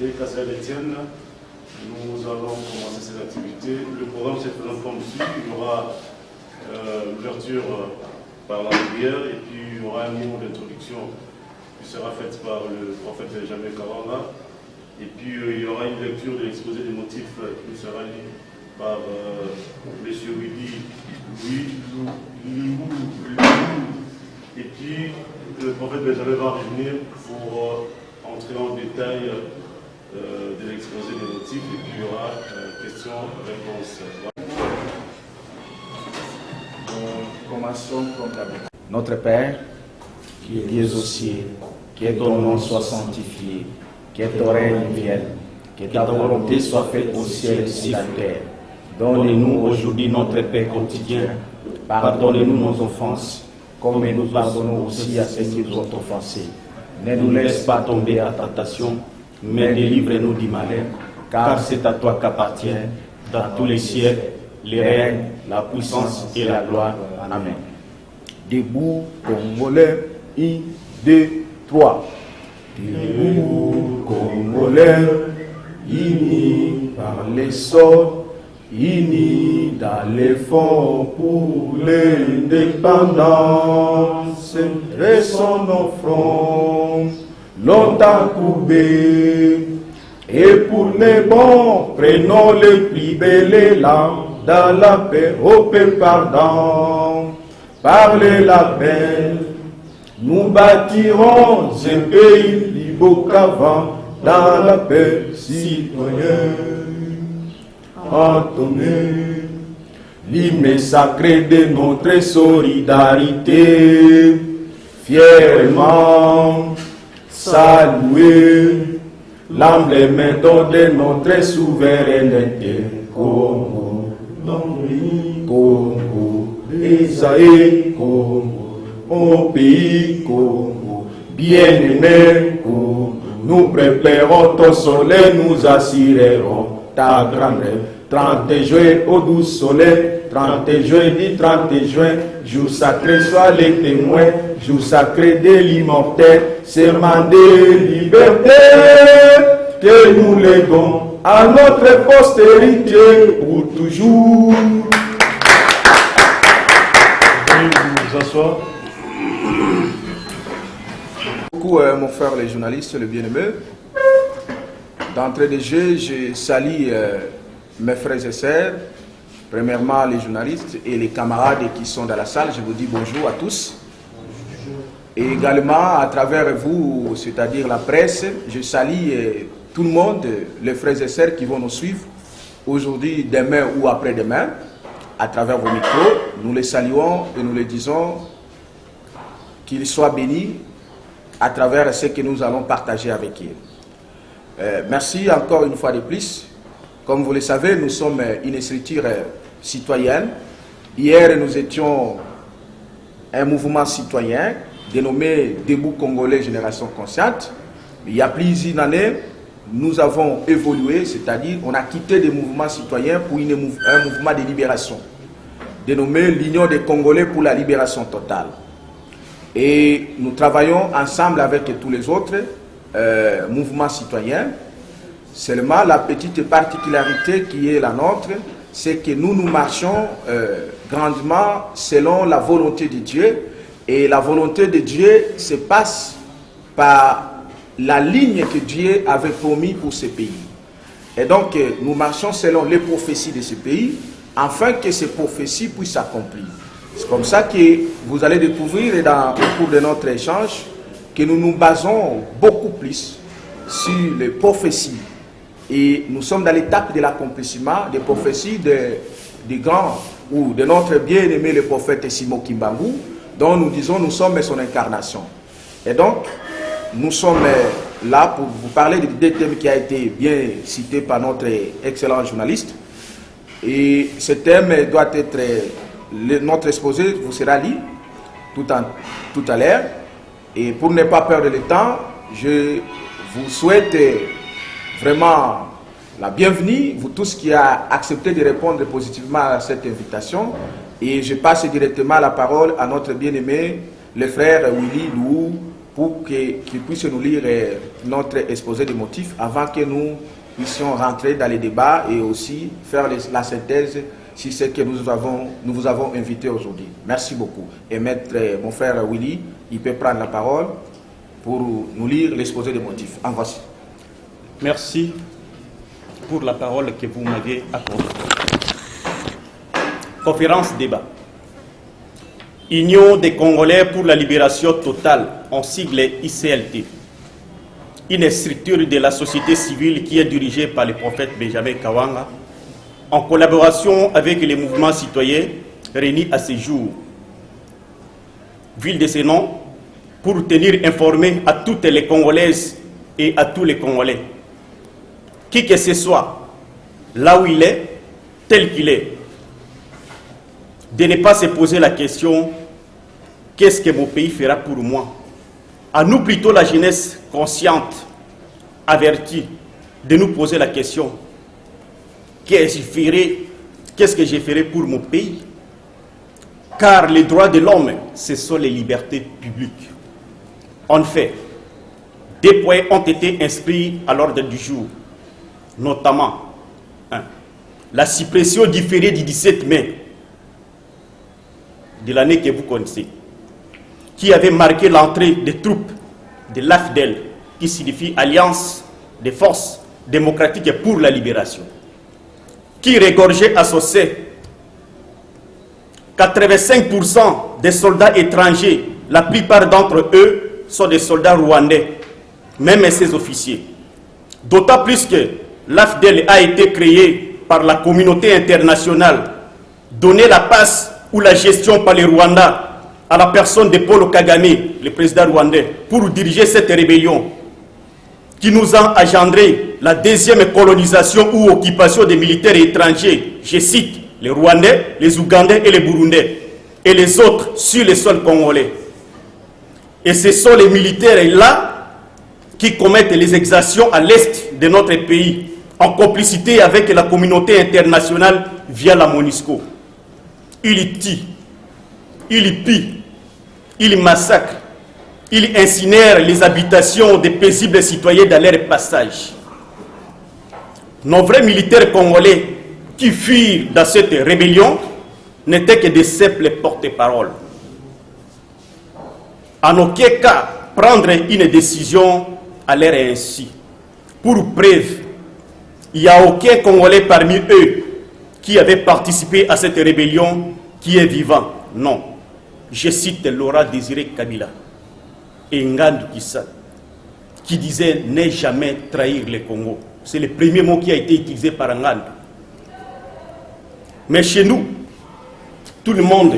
Dès qu'à Étienne, nous allons commencer cette activité. Le programme se présente comme suit. Il y aura l'ouverture par la prière et puis il y aura un mot d'introduction qui sera fait par le prophète Benjamin Kawanga. Et puis il y aura une lecture de l'exposé des motifs qui sera lu par M. Willy. Et puis le prophète Benjamin va revenir pour entrer en détail de l'exposé des motifs et puis il y aura questions-réponses. Commençons comme d'habitude. Notre Père, qui es aux cieux, que ton nom soit sanctifié, que ton règne vienne, que ta volonté soit faite au ciel et sur la terre. Donne-nous aujourd'hui notre pain quotidien. Pardonne-nous nos offenses, comme nous pardonnons aussi à ceux qui nous ont offensés. Ne nous laisse pas tomber à tentation, mais délivre-nous du malin, car c'est à toi qu'appartient, dans tous les siècles, les règnes, la puissance et la gloire. Amen. Debout, Congolais, 1, 2, 3. Debout, Congolais, unis par les sorts, unis dans l'effort pour l'indépendance, dressons nos fronts, longtemps courbés, et pour les bons, prenons les plus belles élan dans la paix, au paix pardon, par la paix, nous bâtirons un pays libre qu'avant, dans la paix citoyenne. Entonner l'hymne sacré de notre solidarité, fièrement saluer l'emblème de notre souveraineté. Congo, Congo, Esaïe, Congo, au pays Congo, bien-aimé Congo, nous préparons ton soleil, nous assurerons ta grandeur. 30 juin au doux soleil, 30 juin, dit 30 juin, jour sacré, sois les témoins, jour sacré de l'immortel, serment de liberté, que nous léguons à notre postérité pour toujours. Veuillez vous asseoir. Beaucoup, mon frère, les journalistes, le bien-aimé. D'entrée de jeu, je salue mes frères et sœurs, premièrement les journalistes et les camarades qui sont dans la salle. Je vous dis bonjour à tous. Et également, à travers vous, c'est-à-dire la presse, je salue tout le monde, les frères et sœurs qui vont nous suivre aujourd'hui, demain ou après-demain, à travers vos micros. Nous les saluons et nous les disons qu'ils soient bénis à travers ce que nous allons partager avec eux. Merci encore une fois de plus. Comme vous le savez, nous sommes une structure citoyenne. Hier, nous étions un mouvement citoyen dénommé Debout Congolais Génération Consciente. Il y a plusieurs années, nous avons évolué, c'est-à-dire on a quitté des mouvements citoyens pour un mouvement de libération, dénommé l'Union des Congolais pour la libération totale. Et nous travaillons ensemble avec tous les autres mouvements citoyens. Seulement, la petite particularité qui est la nôtre, c'est que nous marchons grandement selon la volonté de Dieu. Et la volonté de Dieu se passe par la ligne que Dieu avait promis pour ce pays. Et donc, nous marchons selon les prophéties de ce pays, afin que ces prophéties puissent s'accomplir. C'est comme ça que vous allez découvrir au cours de notre échange que nous nous basons beaucoup plus sur les prophéties. Et nous sommes dans l'étape de l'accomplissement des prophéties des grands ou de notre bien-aimé le prophète Simon Kimbangu, dont nous disons nous sommes son incarnation. Et donc, nous sommes là pour vous parler de deux thèmes qui a été bien cités par notre excellent journaliste. Et ce thème doit être, notre exposé vous sera lu tout à l'heure. Et pour ne pas perdre le temps, je vous souhaite vraiment la bienvenue, vous tous qui avez accepté de répondre positivement à cette invitation. Et je passe directement la parole à notre bien-aimé, le frère Willy Lou pour qu'il puisse nous lire notre exposé des motifs avant que nous puissions rentrer dans les débats et aussi faire la synthèse sur ce que nous vous avons invité aujourd'hui. Merci beaucoup. Et maître, mon frère Willy, il peut prendre la parole pour nous lire l'exposé des motifs. En voici. Merci pour la parole que vous m'avez accordée. Conférence débat. Union des Congolais pour la libération totale, en sigle ICLT. Une structure de la société civile qui est dirigée par le prophète Benjamin Kawanga, en collaboration avec les mouvements citoyens réunis à ce jour. Ville de ce nom, pour tenir informé à toutes les Congolaises et à tous les Congolais, qui que ce soit, là où il est, tel qu'il est, de ne pas se poser la question « Qu'est-ce que mon pays fera pour moi ?» À nous plutôt la jeunesse consciente, avertie, de nous poser la question « Qu'est-ce que je ferai pour mon pays ?» Car les droits de l'homme, ce sont les libertés publiques. En fait, des points ont été inscrits à l'ordre du jour, notamment la suppression différée du 17 mai de l'année que vous connaissez, qui avait marqué l'entrée des troupes de l'AFDEL, qui signifie Alliance des forces démocratiques pour la libération, qui regorgeait à son sein 85% des soldats étrangers, la plupart d'entre eux sont des soldats rwandais, même ses officiers. D'autant plus que l'AFDEL a été créé par la communauté internationale, donner la passe ou la gestion par les Rwandais à la personne de Paul Kagame, le président rwandais, pour diriger cette rébellion qui nous a engendré la deuxième colonisation ou occupation des militaires étrangers, je cite, les Rwandais, les Ougandais et les Burundais, et les autres sur les sols congolais. Et ce sont les militaires-là qui commettent les exactions à l'est de notre pays, en complicité avec la communauté internationale via la MONUSCO. Il tue, il pille, il massacre, il incinère les habitations des paisibles citoyens dans leur passage. Nos vrais militaires congolais qui fuirent dans cette rébellion n'étaient que des simples porte-paroles. En aucun cas, prendre une décision à l'air ainsi. Pour preuve, il n'y a aucun Congolais parmi eux qui avait participé à cette rébellion qui est vivant. Non. Je cite Laurent Désiré Kabila et Ngandu Kissa qui disait « Ne jamais trahir le Congo ». C'est le premier mot qui a été utilisé par Ngandu. Mais chez nous, tout le monde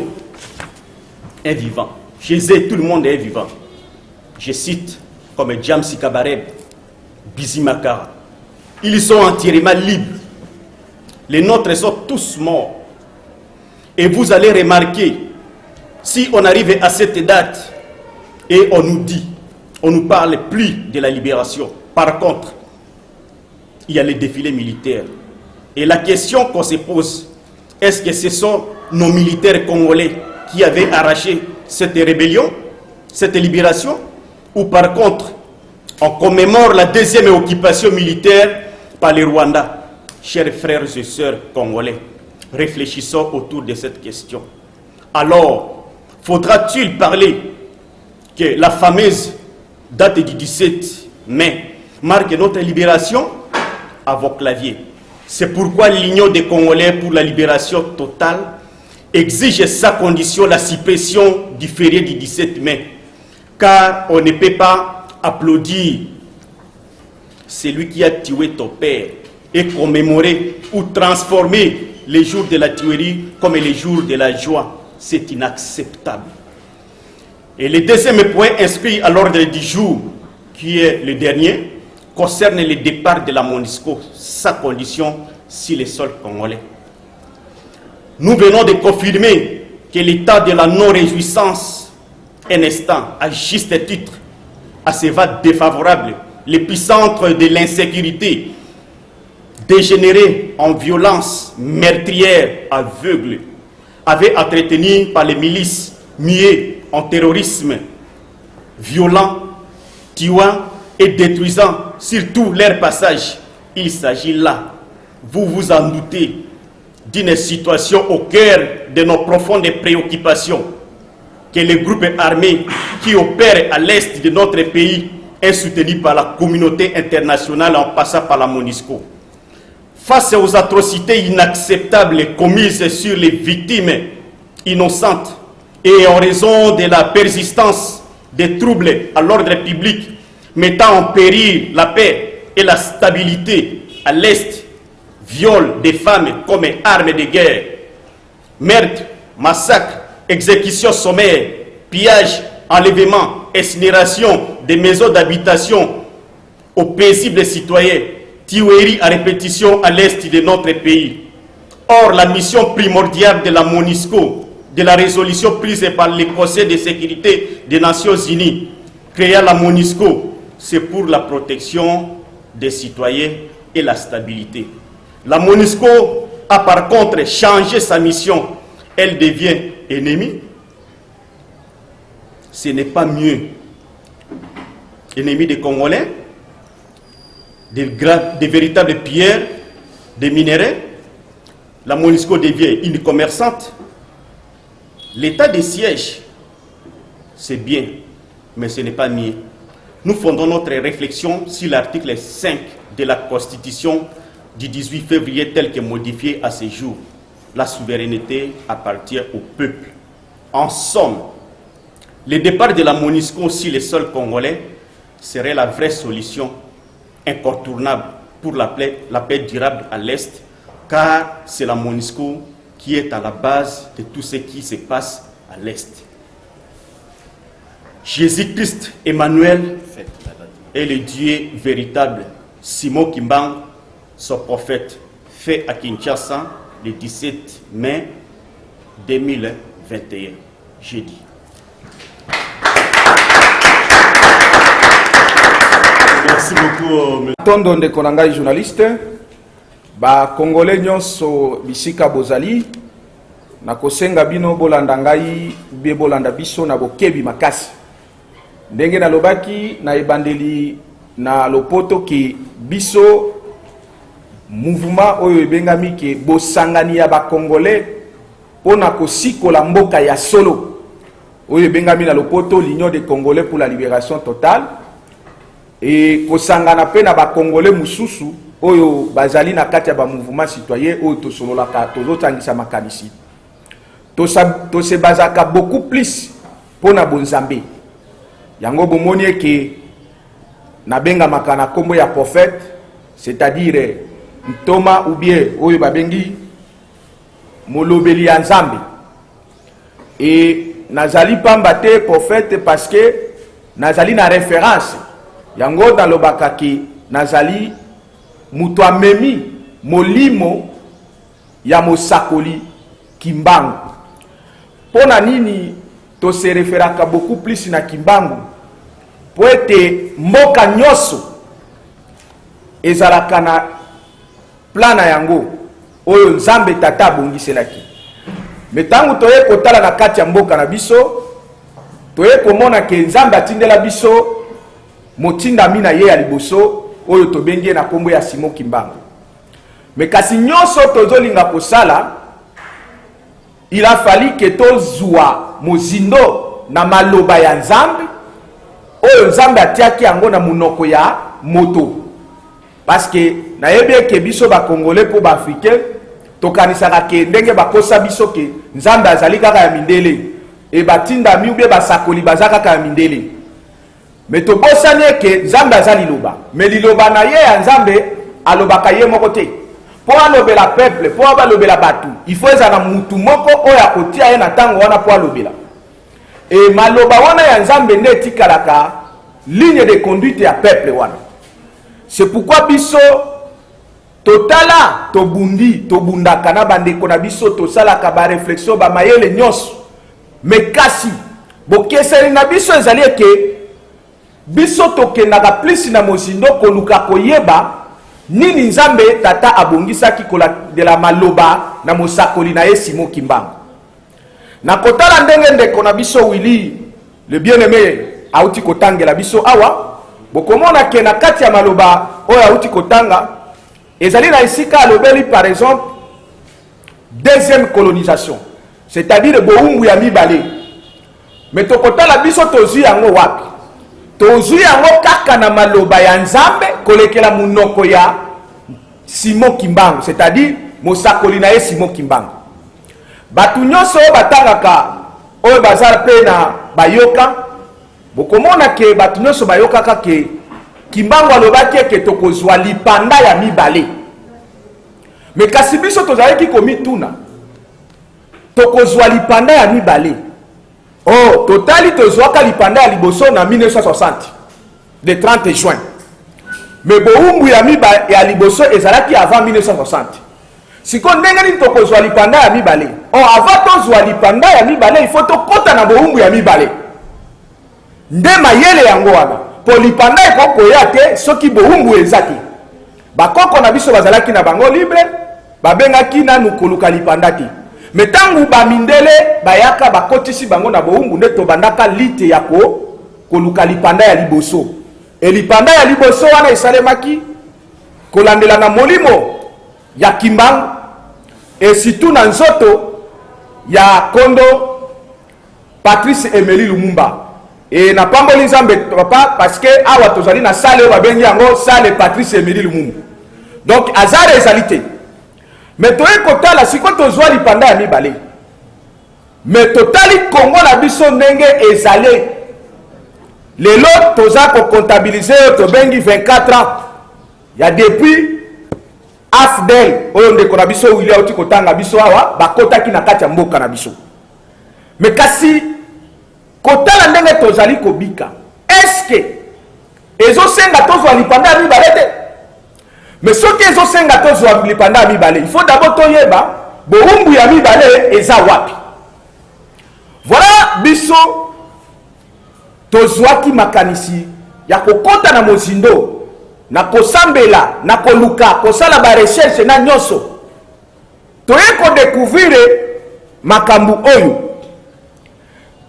est vivant. Chez eux, tout le monde est vivant. Je cite comme James Kabareb, Bizimakara. Ils sont entièrement libres. Les nôtres sont tous morts. Et vous allez remarquer, si on arrive à cette date et on nous dit, on ne nous parle plus de la libération. Par contre, il y a les défilés militaires. Et la question qu'on se pose, est-ce que ce sont nos militaires congolais qui avaient arraché cette rébellion, cette libération, ou par contre, on commémore la deuxième occupation militaire par les Rwandais? Chers frères et sœurs congolais, réfléchissons autour de cette question. Alors, faudra-t-il parler que la fameuse date du 17 mai marque notre libération? À vos claviers. C'est pourquoi l'Union des Congolais pour la libération totale exige sa condition la suppression du férié du 17 mai. Car on ne peut pas applaudir celui qui a tué ton père et commémorer ou transformer les jours de la tuerie comme les jours de la joie. C'est inacceptable. Et le deuxième point inscrit à l'ordre du jour, qui est le dernier, concerne le départ de la MONUSCO, sa condition sur les sols congolais. Nous venons de confirmer que l'état de la non-réjouissance est instant, à juste titre, à ce vote défavorable, l'épicentre de l'insécurité, dégénéré en violence meurtrière aveugle, avait, entretenu par les milices muets en terrorisme, violents, tuant et détruisant sur tout leur passage. Il s'agit là, vous vous en doutez, d'une situation au cœur de nos profondes préoccupations, que les groupes armés qui opèrent à l'est de notre pays est soutenu par la communauté internationale en passant par la MONUSCO. Face aux atrocités inacceptables commises sur les victimes innocentes et en raison de la persistance des troubles à l'ordre public mettant en péril la paix et la stabilité à l'Est, viol des femmes comme arme de guerre, meurtres, massacres, exécutions sommaires, pillages, enlèvements, incinération des maisons d'habitation aux paisibles citoyens, tueries à répétition à l'est de notre pays. Or, la mission primordiale de la MONUSCO, de la résolution prise par le Conseil de sécurité des Nations Unies, créant la MONUSCO, c'est pour la protection des citoyens et la stabilité. La MONUSCO a par contre changé sa mission. Elle devient ennemie. Ce n'est pas mieux. Ennemi des Congolais, des véritables pierres, des minéraux. La MONUSCO devient une commerçante. L'état de siège, c'est bien, mais ce n'est pas mieux. Nous fondons notre réflexion sur l'article 5 de la Constitution du 18 février tel que modifié à ce jour. La souveraineté appartient au peuple. En somme, le départ de la MONUSCO sur les sols congolais serait la vraie solution incontournable pour la paix durable à l'Est, car c'est la MONUSCO qui est à la base de tout ce qui se passe à l'Est. Jésus-Christ Emmanuel est le Dieu véritable. Simon Kimbangu, son prophète, fait à Kinshasa le 17 mai 2021, jeudi. Merci beaucoup. Tondo de konanga journaliste, ba Congolais nyonso bisika bozali, na kosenga bino bolanda ngai be bolanda biso na bokebi makasi. Ndenge na lobaki na ebandeli na lopoto ki biso mouvement oyo ebengami ke bosangani ya ba Congolais pona kosikola mboka ya solo oyo ebengami na lopoto l'Union des Congolais pour la libération totale et kosangana pe na ba Congolais mususu oyo bazali na kati ya ba mouvement citoyen oyo tosololaka tozotangisa makanisi to se bazaka beaucoup plus pona bonzambe yango bomoni ke na benga makana kombo ya prophète, c'est-à-dire ntoma ou bien oyo babengi molobeli ya nzambe. Et nazali pambate prophète parce que nazali na référence yango dans le bakaki nazali mutu amemi molimo ya mosakoli Kimbangu. Pona nini to se referaka beaucoup plus na Kimbangu po ete mboka nyoso ezalaka na plana yango oyo nzambe tata abongiselaki. Metangu toye kotala na kati ya mboka na biso toye komona ke nzambe atindela biso motinda mina ye ya liboso oyo tobengi na kombo ya Simon Kimbangu. Mais kasi nyoso tozolinga kosala, il a fallu que tozwa mozindo na maloba ya nzambe oyo nzambe atiaki yango na munoko ya moto. Parce que na yebie ke biso ba Congolais po ba Africain tokanisaka ke ndenge bakosa biso ke nzambe azali kaka ya mindele e batinda mi ube basakoli bazaka kaka ya mindele. Mais to bosanye ke nzambe azali loba. Mais liloba na ye ya nzambe alobaka ye moko te. Po alobela peuple, po alobela batu, il faut ezana mutu moko oya kotia ye na tango wana po alobela. Et maloba wana ya nzambe nde tikalaka ligne de conduite ya peuple wana. C'est pourquoi biso totala tobundi tobundaka na bandeko na biso tosalaka ba réflexion ba mayele nyonso. Mais kasi bokeseli na biso ezali ke biso tokendaka plus na mozindo koluka koyeba nini nzambe tata abongisaki kola de la maloba na mosakoli na ye Simon Kimbangu. Na kotala ndenge ndeko na biso Willy le bien-aimé auti kotangela biso awa bokomona ke na kati ya maloba oyo auti kotanga ezali na esika alobeli par exemple deuxième colonisation, c'est-à-dire boumbu ya mibale. Mais tokotala biso tozui yango wapi? Tozui yango kaka na maloba ya Nzambe kolekela munoko ya Simon Kimbangu, c'est-à-dire mosakoli na ye Simon Kimbangu. Batu nyonso batangaka oyo bazala pe na bayoka bokomona ke batu nyonso bayoka ke Kimbangu alobaki ke tokozwa lipanda ya mibale. Mais kasi biso tozalaki komituna tokozwa lipanda ya mibale. Oh, totali tozwaka lipanda ya liboso na 1960 le 30 juin. Mais boumbu ya liboso ezalaki avant 1960. Siko ndenge nini tokozwa lipanda ya mibale? Oh, avant tozwa lipanda ya mibale il faut tokota na boumbu ya mibale. Nde mayele yango wana. Po lipanda ekokoya te soki boumbu ezaki. Bakoko na biso bazalaki na bango libre, babengaki nanu koluka lipanda te. Metangu bamindele bayaka bakotisi bango na boumbu nde tobandaka lite ya koluka lipanda ya liboso. E lipanda ya liboso wana esalemaki kolandela na molimo ya Kimbangu e situ na nzoto ya kondo Patrice Emery Lumumba. Et na pamboli Nzambe papa parce que awa tozali na salle babengi yango salle Patrice Emery Lumumba. Donc azare ezalité. Mais toye kotala siko tozwa lipanda ya mibale. Mais totali Congo na biso ndenge ezale. Lelo toza ko comptabiliser to bengi 24 ans. Ya depuis AFDEL oyo ndeko na biso William oti kotanga biso awa bakotaki na kati ya mboka na biso. Mais kasi kotala ndenge tozali kobika. Est-ce que ezo senga tozwa lipanda ya mibale te? Mais ce qui est au Sengato Zouabli pendant Mibale, il faut d'abord toyeba, boumbu ya Mibale eza wapi. Voilà biso tozwaki makanisi ya kokota na mozindo, na kosambela, na koluka, kosala ba recherche na nyoso. Toye ko découvrir makambu oyo.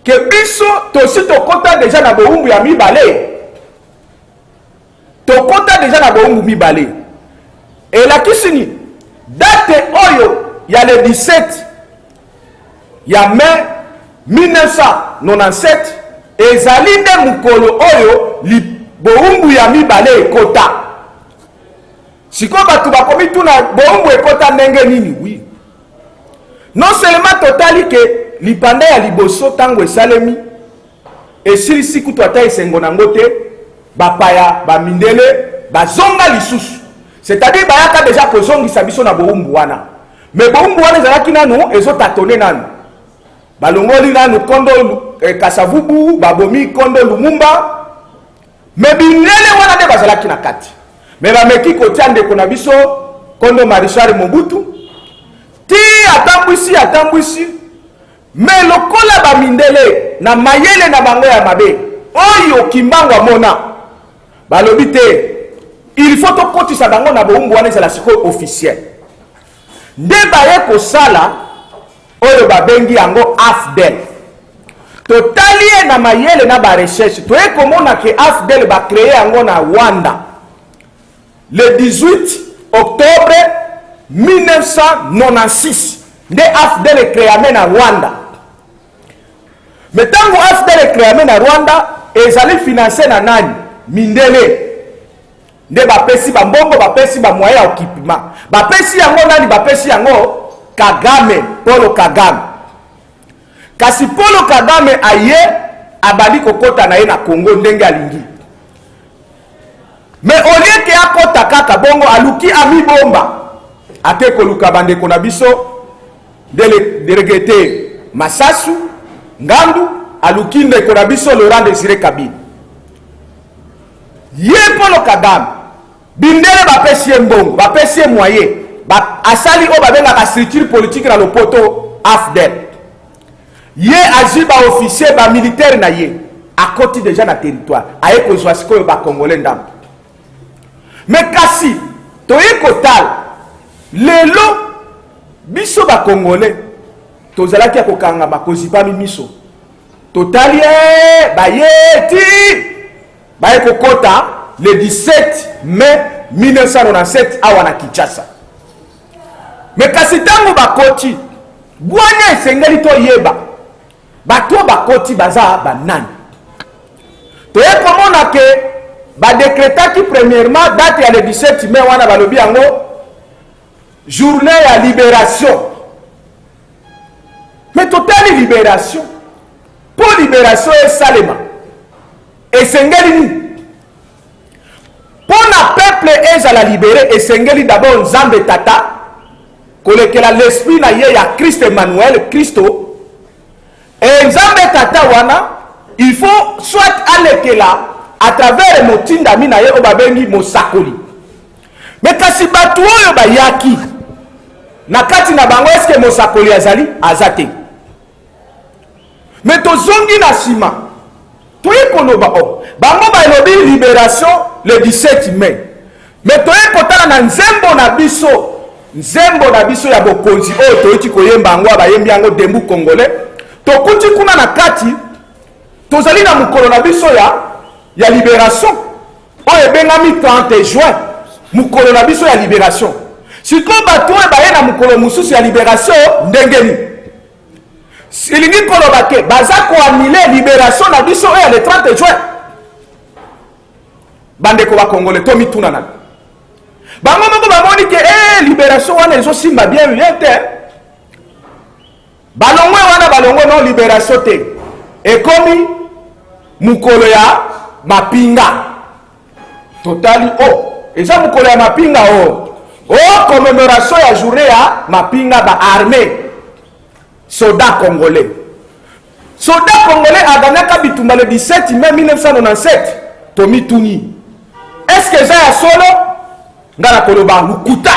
Que biso tosi tokota déjà na boumbu ya Mibale. Tokota déjà na boumbu Mibale. Et la kisini date oyo ya le 17 ya mai 1997 ezali nde mukolo oyo li boumbu ya mibale ekota. Siko batu bakomi tuna boumbu ekota ndenge nini? Oui. Non seulement totali ke lipanda ya liboso tango esalemi esilisi kutu ata esengo nango te bapaya bamindele bazonga lisusu. C'est-à-dire bayaka déjà kozongisa biso na boumbu wana. Mais boumbu wana ezalaki nanu ezotatone nanu. Balongoli nanu kondo Kasavubu, babomi kondo Lumumba. Mais binele wana de bazalaki na kati. Mais bameki kotia ndeko na biso kondo Marichal Mobutu. Ti atambwisi. Mais lokola bamindele na mayele na bango ya mabe. Oyo Kimbangu amona. Balobi te. Il faut que kotisa bango na boumbu wana ezala siko officiel. Nde baye kosala oyo babengi yango AFDEL. Totali na mayele na ba recherche. Toye komona ke AFDEL ba créer yango na Rwanda. Le 18 octobre 1996. Nde AFDEL créé na Rwanda. Mais tango AFDEL créé na Rwanda ezali financé na nani? Mindele. Nde bapesi bambongo bapesi ba moyen ya équipement bapesi yango nani bapesi yango Kagame Paul Kagame kasi Paul Kagame aye abali kokota na ye na Congo ndenge alingi mais au lieu que akota kaka bongo aluki ami bomba ate koluka bandeko na biso de regretter Masasu Ngandu aluki ndeko na biso Laurent Désiré Kabila ye Paul Kagame bindele bapesi mbongo bapesi moyen asali o babengaka structure politique na lopoto AFDEL ye aji ba officier ba militaire na ye akoti déjà na territoire aye kozwa sikoyo ba congolais ndambo. Mais kasi toye kotal lelo biso ba congolais tozalaki akokanga ba kozipa miso totali bayeti baye kokota le 17 mai 1997 awa na Kinshasa. Mais kasi tango bakoti bwana esengeli to yeba bato bakoti baza banani toye komona ke badekretaki premièrement date ya le 17 mai wana balobi yango journée ya libération. Mais totali libération pour libération et salema esengeli ni pour na peuple ezala libéré esengeli d'abord Nzambe tata kolekela l'esprit na ye ya Christ Emmanuel Christo et Nzambe tata wana il faut soit alekela à travers motindami na ye obabengi mosakoli. Mais kasi batu oyo bayaki na kati na bango eske mosakoli azali azate. Mais tozongi na sima toye konoba o bango balobi libération le 17 mai. Mais toye kotala na nzembo na biso ya bokonzi oyo toyiti koyemba yango abayembi yango dembu congolais tokuti kuna na kati tozali na mukolo na biso ya libération oyo ebengami 30 juin mukolo na biso ya libération. Sikoyo bato oyo baye na mukolo mosusu ya libération ndengeni silingi koloba ke baza koanile libération na biso oyo le 30 juin. Bandeko ba congolais to mituna na bango moko bamoni ke libération wana ezosimba bien te balongwe wana balongwe non libération te ekomi mukolo ya mapinga totali eza mukolo ya mapinga commémoration ya journée ya mapinga ba armée soldat congolais aganyaka bitumba le 17 mai 1997 tomi tuni est-ce que ça ya solo ngana koloba lukuta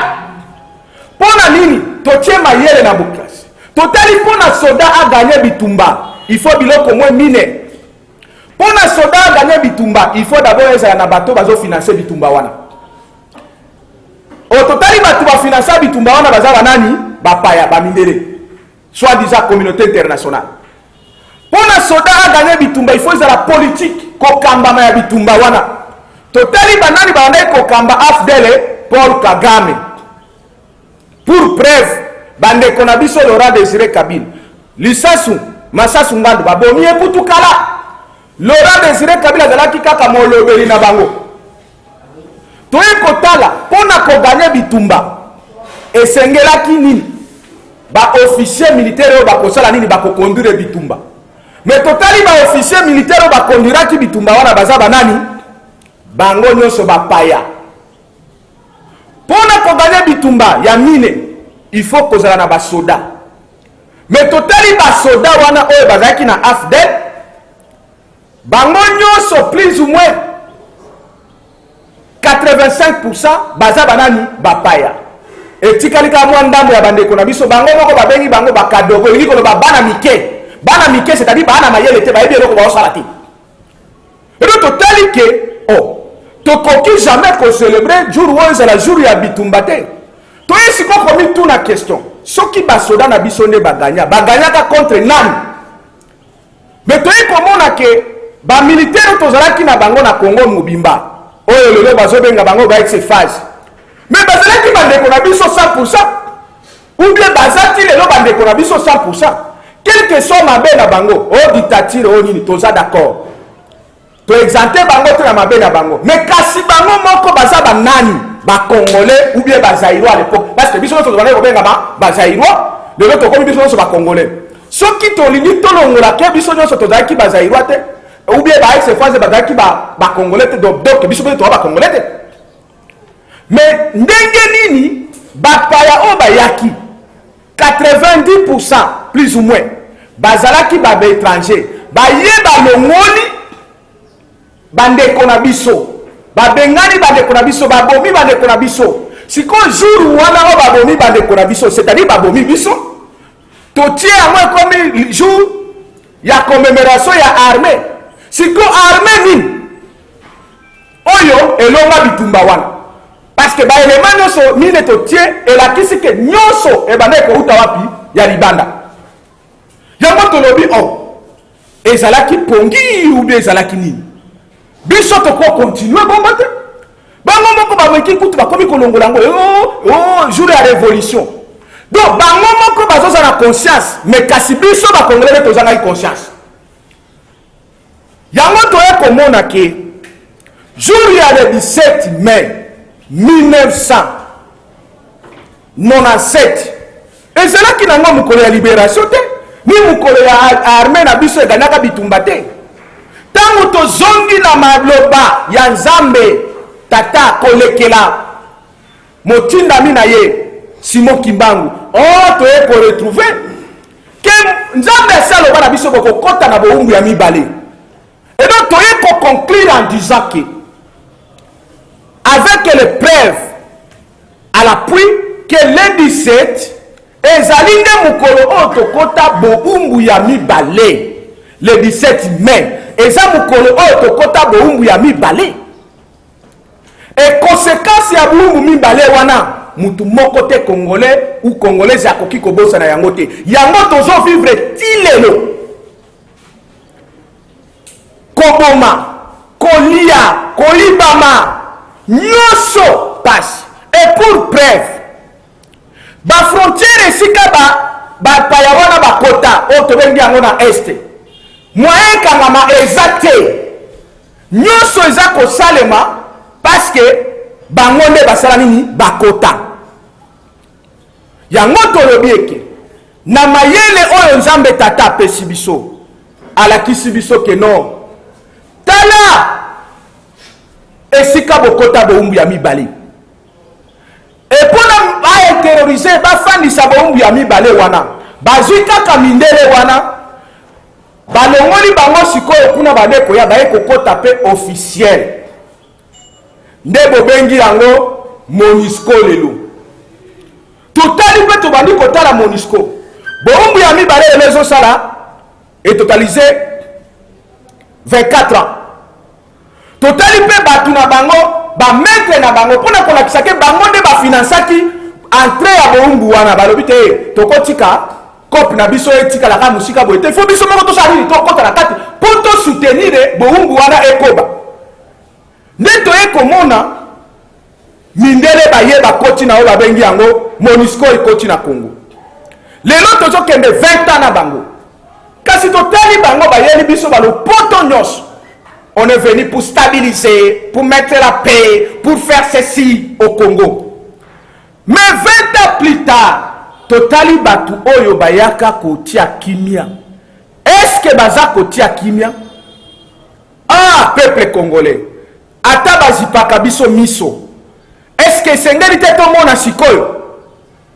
pona nini totie mayele na bokasi totali pona soda aganye bitumba il faut biloko mwe mine pona soda aganye bitumba il faut d'abord ezala na bato bazo financer bitumba wana totali bato ba financer bitumba wana bazala nani bapaya bamindele soit disant communauté internationale pona soda aganye bitumba il faut ezala politique kokambama ya bitumba wana totali banani bandai kokamba afdele Paul Kagame pour preuve bandeko na biso Laurent Désiré Kabila lisasu masasu ngando babomi ekutukala Laurent Désiré Kabila azalaki kaka molobeli na bango toye kotala pona koganye bitumba esengelaki nini ba officier militaire oyo bakosala nini bakokonduire bitumba. Mais totali ba officier militaire oyo bakonduiraki bitumba wana baza banani bango nyonso bapaya. Pona koganye bitumba ya mine il faut kozala na basoda. Mais totali basoda wana oyo bazalaki na AFDEL bango nyonso plus ou moins 85% baza banani bapaya. Etikali ka mwa ndambo ya bandeko na biso bango moko babengi bango bakadogo elingi koloba bana mike c'est-à-dire bana mayele te bayebi eloko baosala te. Elo totali ke tokoki jamais ko célébrer jour où c'est la jour ya bitumba te. Toye siko komi tout na question soki basoda na biso nde baganyaka contre nani. Mais toye komona ke ba militaire tozalaki na bango na Congo mobimba oyo lelo bazobenga bango ba ex-phase. Mais bazalaki bandeko na biso 100% ou bien bazati lelo bandeko na biso 100%. Quel que soit mabe na bango dictature nini toza d'accord to exempter bango te na mabe na bango. Mais kasi bango moko baza banani ba congolais ou bien bazaïrois à l'époque parce que biso to tozalaki kobenga bazaïrois lelo tokomi biso nyonso ba congolais soki tolingi tolongola ke biso nyonso tozalaki bazaïrois te ou bien ba ex-phase bazalaki ba congolais te donc biso pe toza ba congolais te. Mais ndenge nini bapaya o bayaki 90% plus ou moins bazalaki ba étranger bayeba longoli bandeko na biso babengani bandeko na biso babomi bandeko na biso siko jour wana o babomi bandeko na biso c'est-à-dire babomi biso totie yango comme jour ya commémoration ya armée siko armée nini oyo elonga bitumba wana. Parce que ba élément nyonso mine totie elakisi ke nyonso ebanda ekouta wapi ya libanda yango tolobi ezalaki pongi ou bien ezalaki nini. Biso toko continuer bomba te. Bango moko bameki kutu bakomi kolongola ngo jour ya révolution. Donc bango moko bazoza na conscience, mais kasi biso ba congolais tozanga conscience. Yango toye komona ke jour ya le 17 mai 1997 ezalaki nango mokolo ya libération te, ni mokolo ya armée na biso eganaka bitumba te. Tango tozongi na maloba ya Nzambe tata kolekela motindami na ye Simon Kimbangu, toye ko retrouver ke Nzambe asaloba na biso kokota na boumbu ya mibale. Et donc toye ko conclure en disant que avec les preuves à l'appui que le 17 ezalinde mukolo otokota boumbu ya mibale le 17 mai eza mukolo otokota boumbu ya mibale. Et conséquence ya boumbu mibale wana mutu moko te congolais ou congolaise akoki kobosa na yango te. Yango tozo vivre tilelo koboma kolia koibama nyoso passe. Et pour preuve ba frontière esika ba payawana ba kota o tobengi yango na este moyen kangama ezate nyoso eza kosalema parce que bango nde basala nini bakota. Yango tolobi eke na mayele oyo Nzambe tata apesi biso alakisi biso ke non tala esika bokota boumbu ya mibale. Et pour ba terroriser ba fandisa boumbu ya mibale wana bazwi kaka mindele wana balongoli bango sikoyo kuna bandeko ya baye kokota pe officiel nde bobengi yango MONUSCO lelo. Totali pe tobandi kotala MONUSCO boumbu ya mibale elezo sala et totalisé 24 ans. Totali pe batu na bango ba maître na bango pona kolakisa ke bango nde ba finansaki entrée ya boumbu wana balobi te tokotika cop na biso etika la ka musika boye te fo biso moko to sali to kota na kati pour to soutenir boumbu wana ekoba. Neto ekomona mindele baye bakoti na o babengi yango MONUSCO ekoti na Congo. Lelo tozo kende 20 ans na bango. Kasi totali bango bayeli biso balo poto nyos. On est venu pour stabiliser, pour mettre la paix, pour faire ceci au Congo. Mais 20 ans plus tard, totali batu oyo bayaka kotia kimia. Est-ce que baza kotia kimia? Ah, peuple congolais. Ata bazipaka biso miso. Est-ce que sengeli te to mona sikoyo?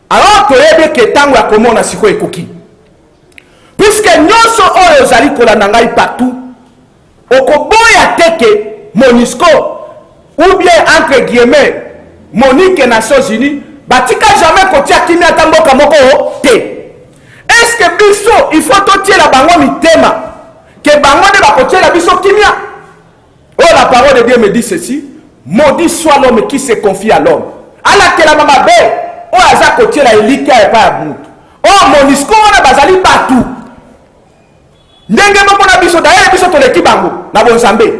Alors toyebe ke tango ya komona sikoyo ekoki. Puisque nyonso oyo zali kolanda ngai partout, okoboya teke MONUSCO ou bien entre guillemets Monique Nations Unies batika jamais kotia kimia tamboka moko te. Est-ce que biso il faut totier la bango mitema que bango ne ba kotia la biso kimia? Oh, la parole de Dieu me dit ceci: maudit soit l'homme qui se confie à l'homme. Ala que la mama be o aza kotia la elika e pa mutu. Oh, MONUSCO na bazali partout. Ndenge moko na biso d'ailleurs biso to leki bango na bonzambe.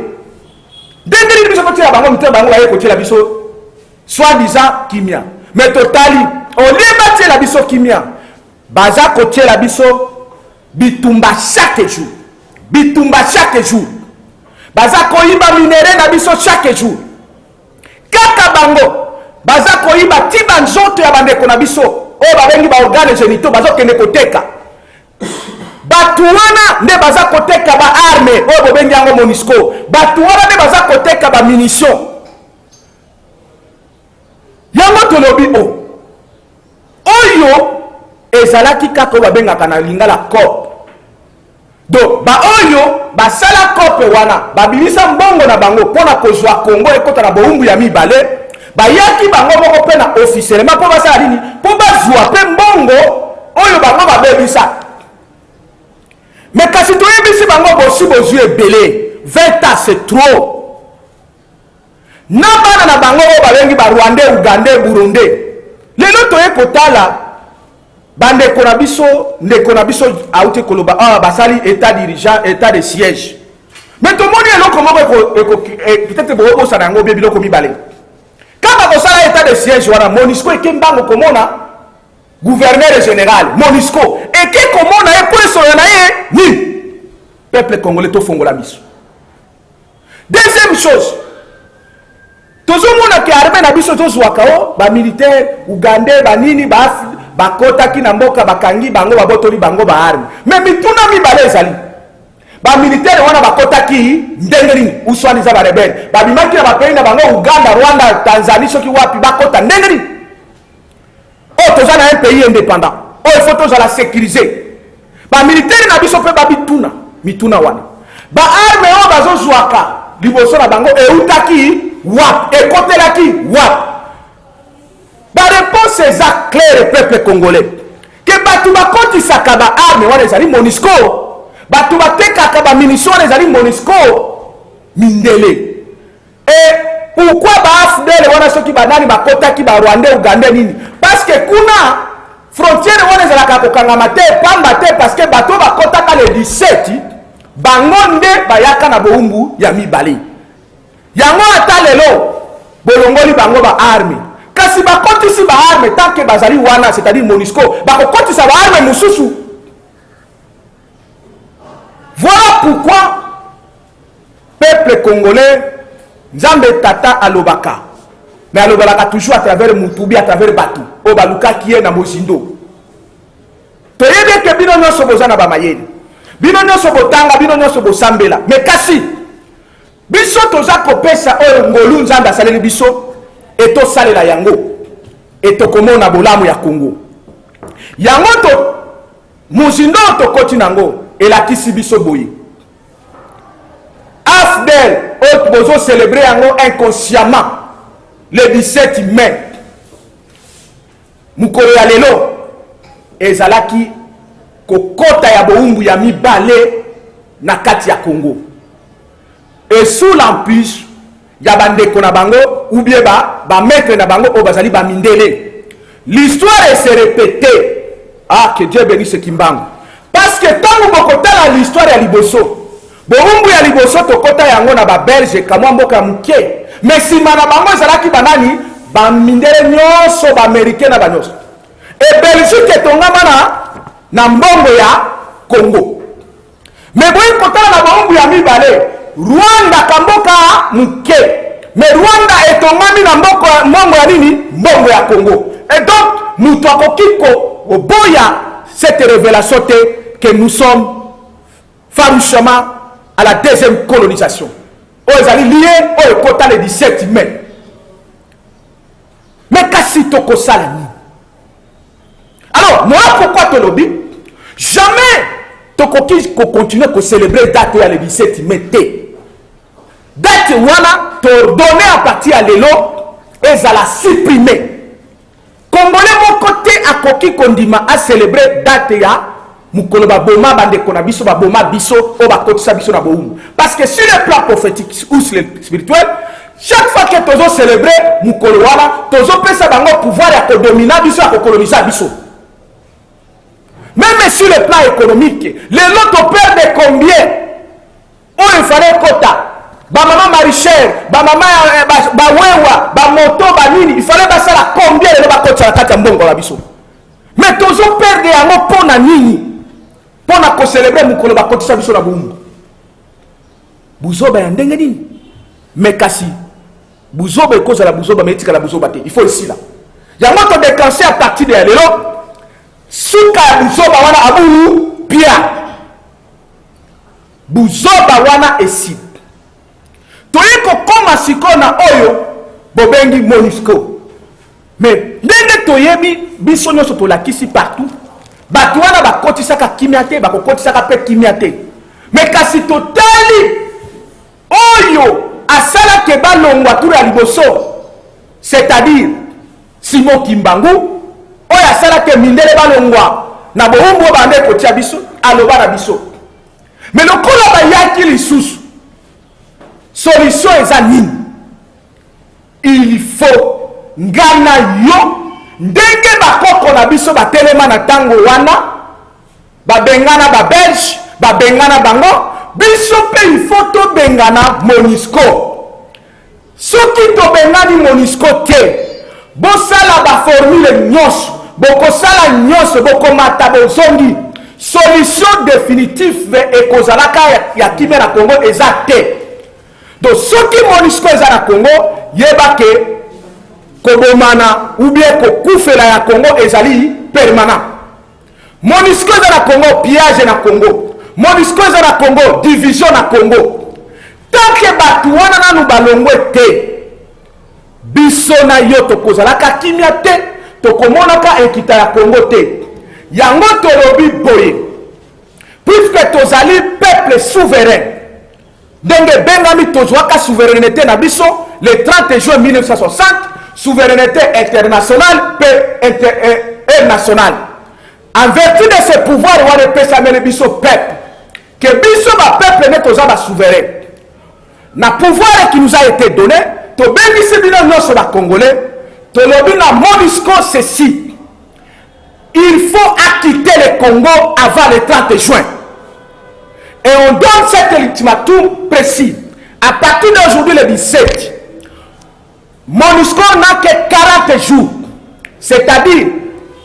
Ndenge biso kotia bango mitema bango ba ye kotia la biso soi-disant kimia. Mais totali au lieu batia la biso kimia, baza kotia la biso bitumba chaque jour. Bitumba chaque jour. Baza koyiba minere na biso chaque jour. Kaka bango baza koyiba tiba nzoto ya bandeko na biso o babengi ba organe génitaux bazo kende koteka. Batu wana nde baza koteka ba arme o bobengi yango MONUSCO. Batu wana nde baza koteka ba munitions. Yango tolobi oyo ezalaki kaka babengaka na lingala COP. Donc ba oyo basala COP wana babilisa mbongo na bango pona kozwa Congo ekota na boumbu ya mibale bayaki bango moko pe na officiellement po basala nini po bazwa pe mbongo oyo bango babebisa. Mais kasi toyebisi bango bosi bozwi ebele 20 ans c'est trop. Na bana na bango oyo babengi ba Rwandais, Ougandais, Burundais lelo toye kotala Bande konabiso, ne konabiso aute koloba, basali état dirigeant, état de siège. Mais tout le monde est là comment peut-être que ça n'a pas bien comme balé. Quand on a l'état de siège, on a Monisco et Kembango comme on a gouverneur général, Monisco et que comme on a pour son ni peuple congolais to fongola miso. Deuxième chose, tout le monde qui armé na biso to zwakao, ba militaire, Ougandais, ba nini, ba kota ki na mboka bakangi bango ba botoli bango ba arme. Mais mituna mi balé zali. Ba militaire wana bakota ki ndengeli uswani za ba rebelle ba bimaki na ba pays na bango Uganda, Rwanda, Tanzanie soki wapi bakota ndengeli toza na un pays indépendant il faut toza la sécuriser ba militaire na biso pe ba bituna mituna wana ba arme o bazo zwaka liboso na bango eutaki wap ekotelaki wap ba réponse est claire peuple congolais que batu bakoti sakaba arme wana ezali Monisco batu batekaka ba munition ezali Monisco mindele et pourquoi ba AFDL wana soki banani bakotaki ba Rwandais Ougandais nini parce que kuna frontière wana ezalaka kokangama te pamba te parce que bato bakotaka le 17 bango nde bayaka na boumbu ya mibale yango ata lelo bolongoli bango ba arme kasi bakotisi ba arme tant que bazali wana c'est-à-dire Monisco bakokotisa ba arme mususu. Voilà pourquoi peuple congolais Nzambe tata alobaka mais alobaka toujours à travers Mutubi, à travers Batu o baluka kiye na mozindo toyebe ke bino nyonso bozana ba mayeni bino nyonso botanga bino nyonso bosambela mais kasi biso toza kopesa oyo ngolu Nzambe asaleli biso eto salela yango eto komona bolamu ya Congo yango to mozindo to koti nango elakisi biso boye AFDL autre bozo célébrer yango inconsciemment le 17 mai mukolo ya lelo ezalaki kokota ya boumbu ya mibale na kati ya Congo et sous l'emprise ya bandeko na bango ou bien ba maître na bango o bazali ba mindele l'histoire se répéter que Dieu bénisse Kimbangu. Parce que tant que bokotala l'histoire ya liboso boumbu ya liboso tokota yango na ba Belge kamwa mboka muke mais sima na bango ezalaki banani ba mindele nyonso ba américain na banyoso et Belgique etongama na mbongo ya Congo mais boyi kotala na boumbu ya mibale Rwanda kamboka muke mais Rwanda etongami na mbongo ya nini mbongo ya Congo et donc mutu akokiko oboya cette révélation que nous sommes farouchement à la deuxième colonisation. Ils allaient liés au quota le 17 mai. Mais qu'est-ce que tu as dit? Alors, moi, pourquoi tu l'as dit? Jamais tu continues à célébrer la date le 17 mai. Date wana tu donné à partir de l'élo et à la supprimer. Congolais mon côté à koki kondima à célébrer date ya mukolo ba boma bande kona biso ba boma biso o ba kotisa biso na boum parce que sur le plan prophétique ou spirituel chaque fois que tozo célébrer mukolo wala tozo pesa bango pouvoir ya ko dominer biso ya ko coloniser biso même sur le plan économique les lots perdent combien oh il fallait quota ba maman marichère ba maman ba wewa ba moto ba nini il fallait ba sala combien le ba kotisa kata mbongo la biso mais tozo perdre yango pona nini pona ko célébrer mukolo ba kotisa biso na bumbu buzoba ya ndenge nini mais kasi buzoba ekozala buzoba metika la buzoba te il faut ici là yango to déclencher à partir de lelo suka buzoba wana abu pia buzoba wana esi toyeko koma sikona oyo bobengi Monisco mais ndenge toyebi biso nyonso tolakisi partout bato wana bakotisaka kimia te bakokotisaka pe kimia te mais kasi totali oyo asalaki balongwa tula liboso c'est-à-dire Simon Kimbangu oyo asalaki mindele balongwa na boumbu bande kotia biso aloba na biso mais lokola bayaki lisusu solution eza nini il faut ngana yo ndenge bakoko na biso batelema na tango wana babengana ba Belge babengana bango biso pe il faut to bengana MONUSCO soki to bengani MONUSCO te bosala ba formule nyonso bokosala nyonso bokomata bozongi solution définitive ekozalaka ya kimia na Congo eza te. Donc soki MONUSCO eza na Congo yeba ke kobomana ou bien kokufela ya Congo ezali permanent. MONUSCO eza na Congo pillage na Congo, MONUSCO eza na Congo division na Congo. Tant que batu wana nanu balongwe te biso na yo tokozalaka kimia te tokomonaka ekita ya Congo te. Yango tolobi boye puisque tozali peuple souverain ndenge bengami tozwaka souveraineté na biso le 30 juin 1960 souveraineté internationale et nationale en vertu de ce pouvoir wana pesameli biso peuple que biso ba peuple ne toza ba souverain na pouvoir qui nous a été donné tobengisi bino nyonso ba congolais tolobi na MONUSCO ceci. Il faut acquitter le Congo avant le 30 juin. Et on donne cet ultimatum précis. À partir d'aujourd'hui, le 17, MONUSCO n'a que 40 jours. C'est-à-dire,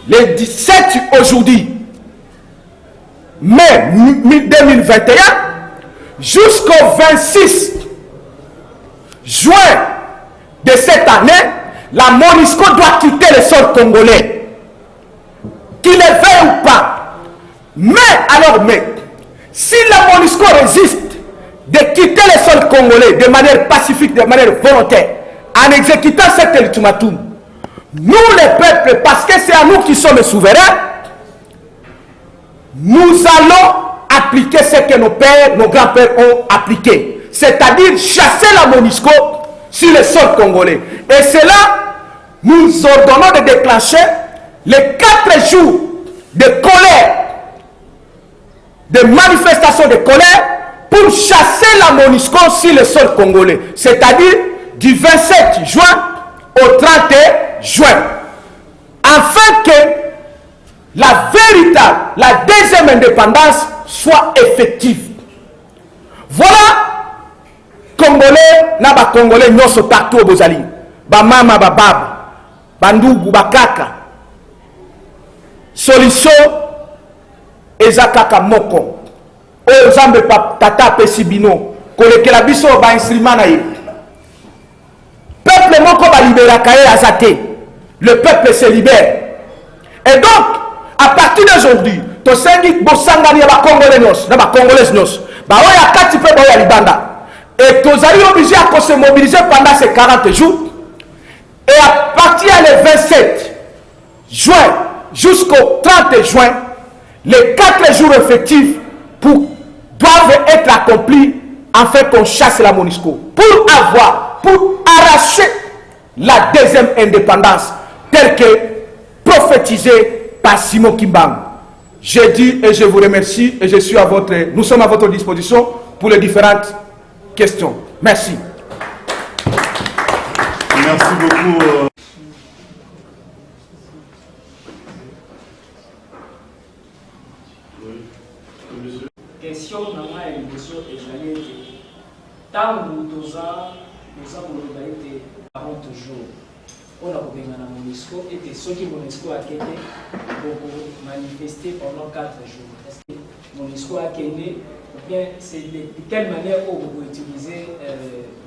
le 17 aujourd'hui, mai 2021, jusqu'au 26 juin de cette année, la MONUSCO doit quitter le sol congolais. Qu'il le veuille ou pas. Mais, si la MONUSCO résiste de quitter le sol congolais de manière pacifique, de manière volontaire, en exécutant cet ultimatum, nous les peuples, parce que c'est à nous qui sommes souverains, nous allons appliquer ce que nos pères, nos grands-pères ont appliqué. C'est-à-dire chasser la MONUSCO sur le sol congolais. Et cela, nous ordonnons de déclencher les 4 jours de colère, de manifestations de colère pour chasser la MONUSCO sur le sol congolais. C'est-à-dire du 27 juin au 30 juin. Afin que la véritable, la deuxième indépendance soit effective. Voilà, Congolais, na ba Congolais nyonso partout au Bozali. Ba mama, ba baba, ba ndugu, ba kaka. Solution ezakaka moko o zambe tata pesi bino kolekela biso ba instrument na ye peuple moko ba liberaka ye azate le peuple se libère et donc à partir d'aujourd'hui to sengi bosangani ba congolais nyos na ba congolais nyos ba oya kati pe ba oya libanda et tozali obligé à se mobiliser pendant ces 40 jours et à partir le 27 juin jusqu'au 30 juin, les 4 jours effectifs doivent être accomplis afin qu'on chasse la MONUSCO. Pour arracher la deuxième indépendance, telle que prophétisée par Simon Kimbangu. Je dis et je vous remercie et nous sommes à votre disposition pour les différentes questions. Merci. Merci beaucoup. Question na et l'émotion et j'allais tant nous avons 40 jours on a besoin de MONUSCO et ceux qui MONUSCO a quitté pour manifester pendant 4 jours. Est-ce que MONUSCO a quitté ou bien c'est de quelle manière vous pouvez utiliser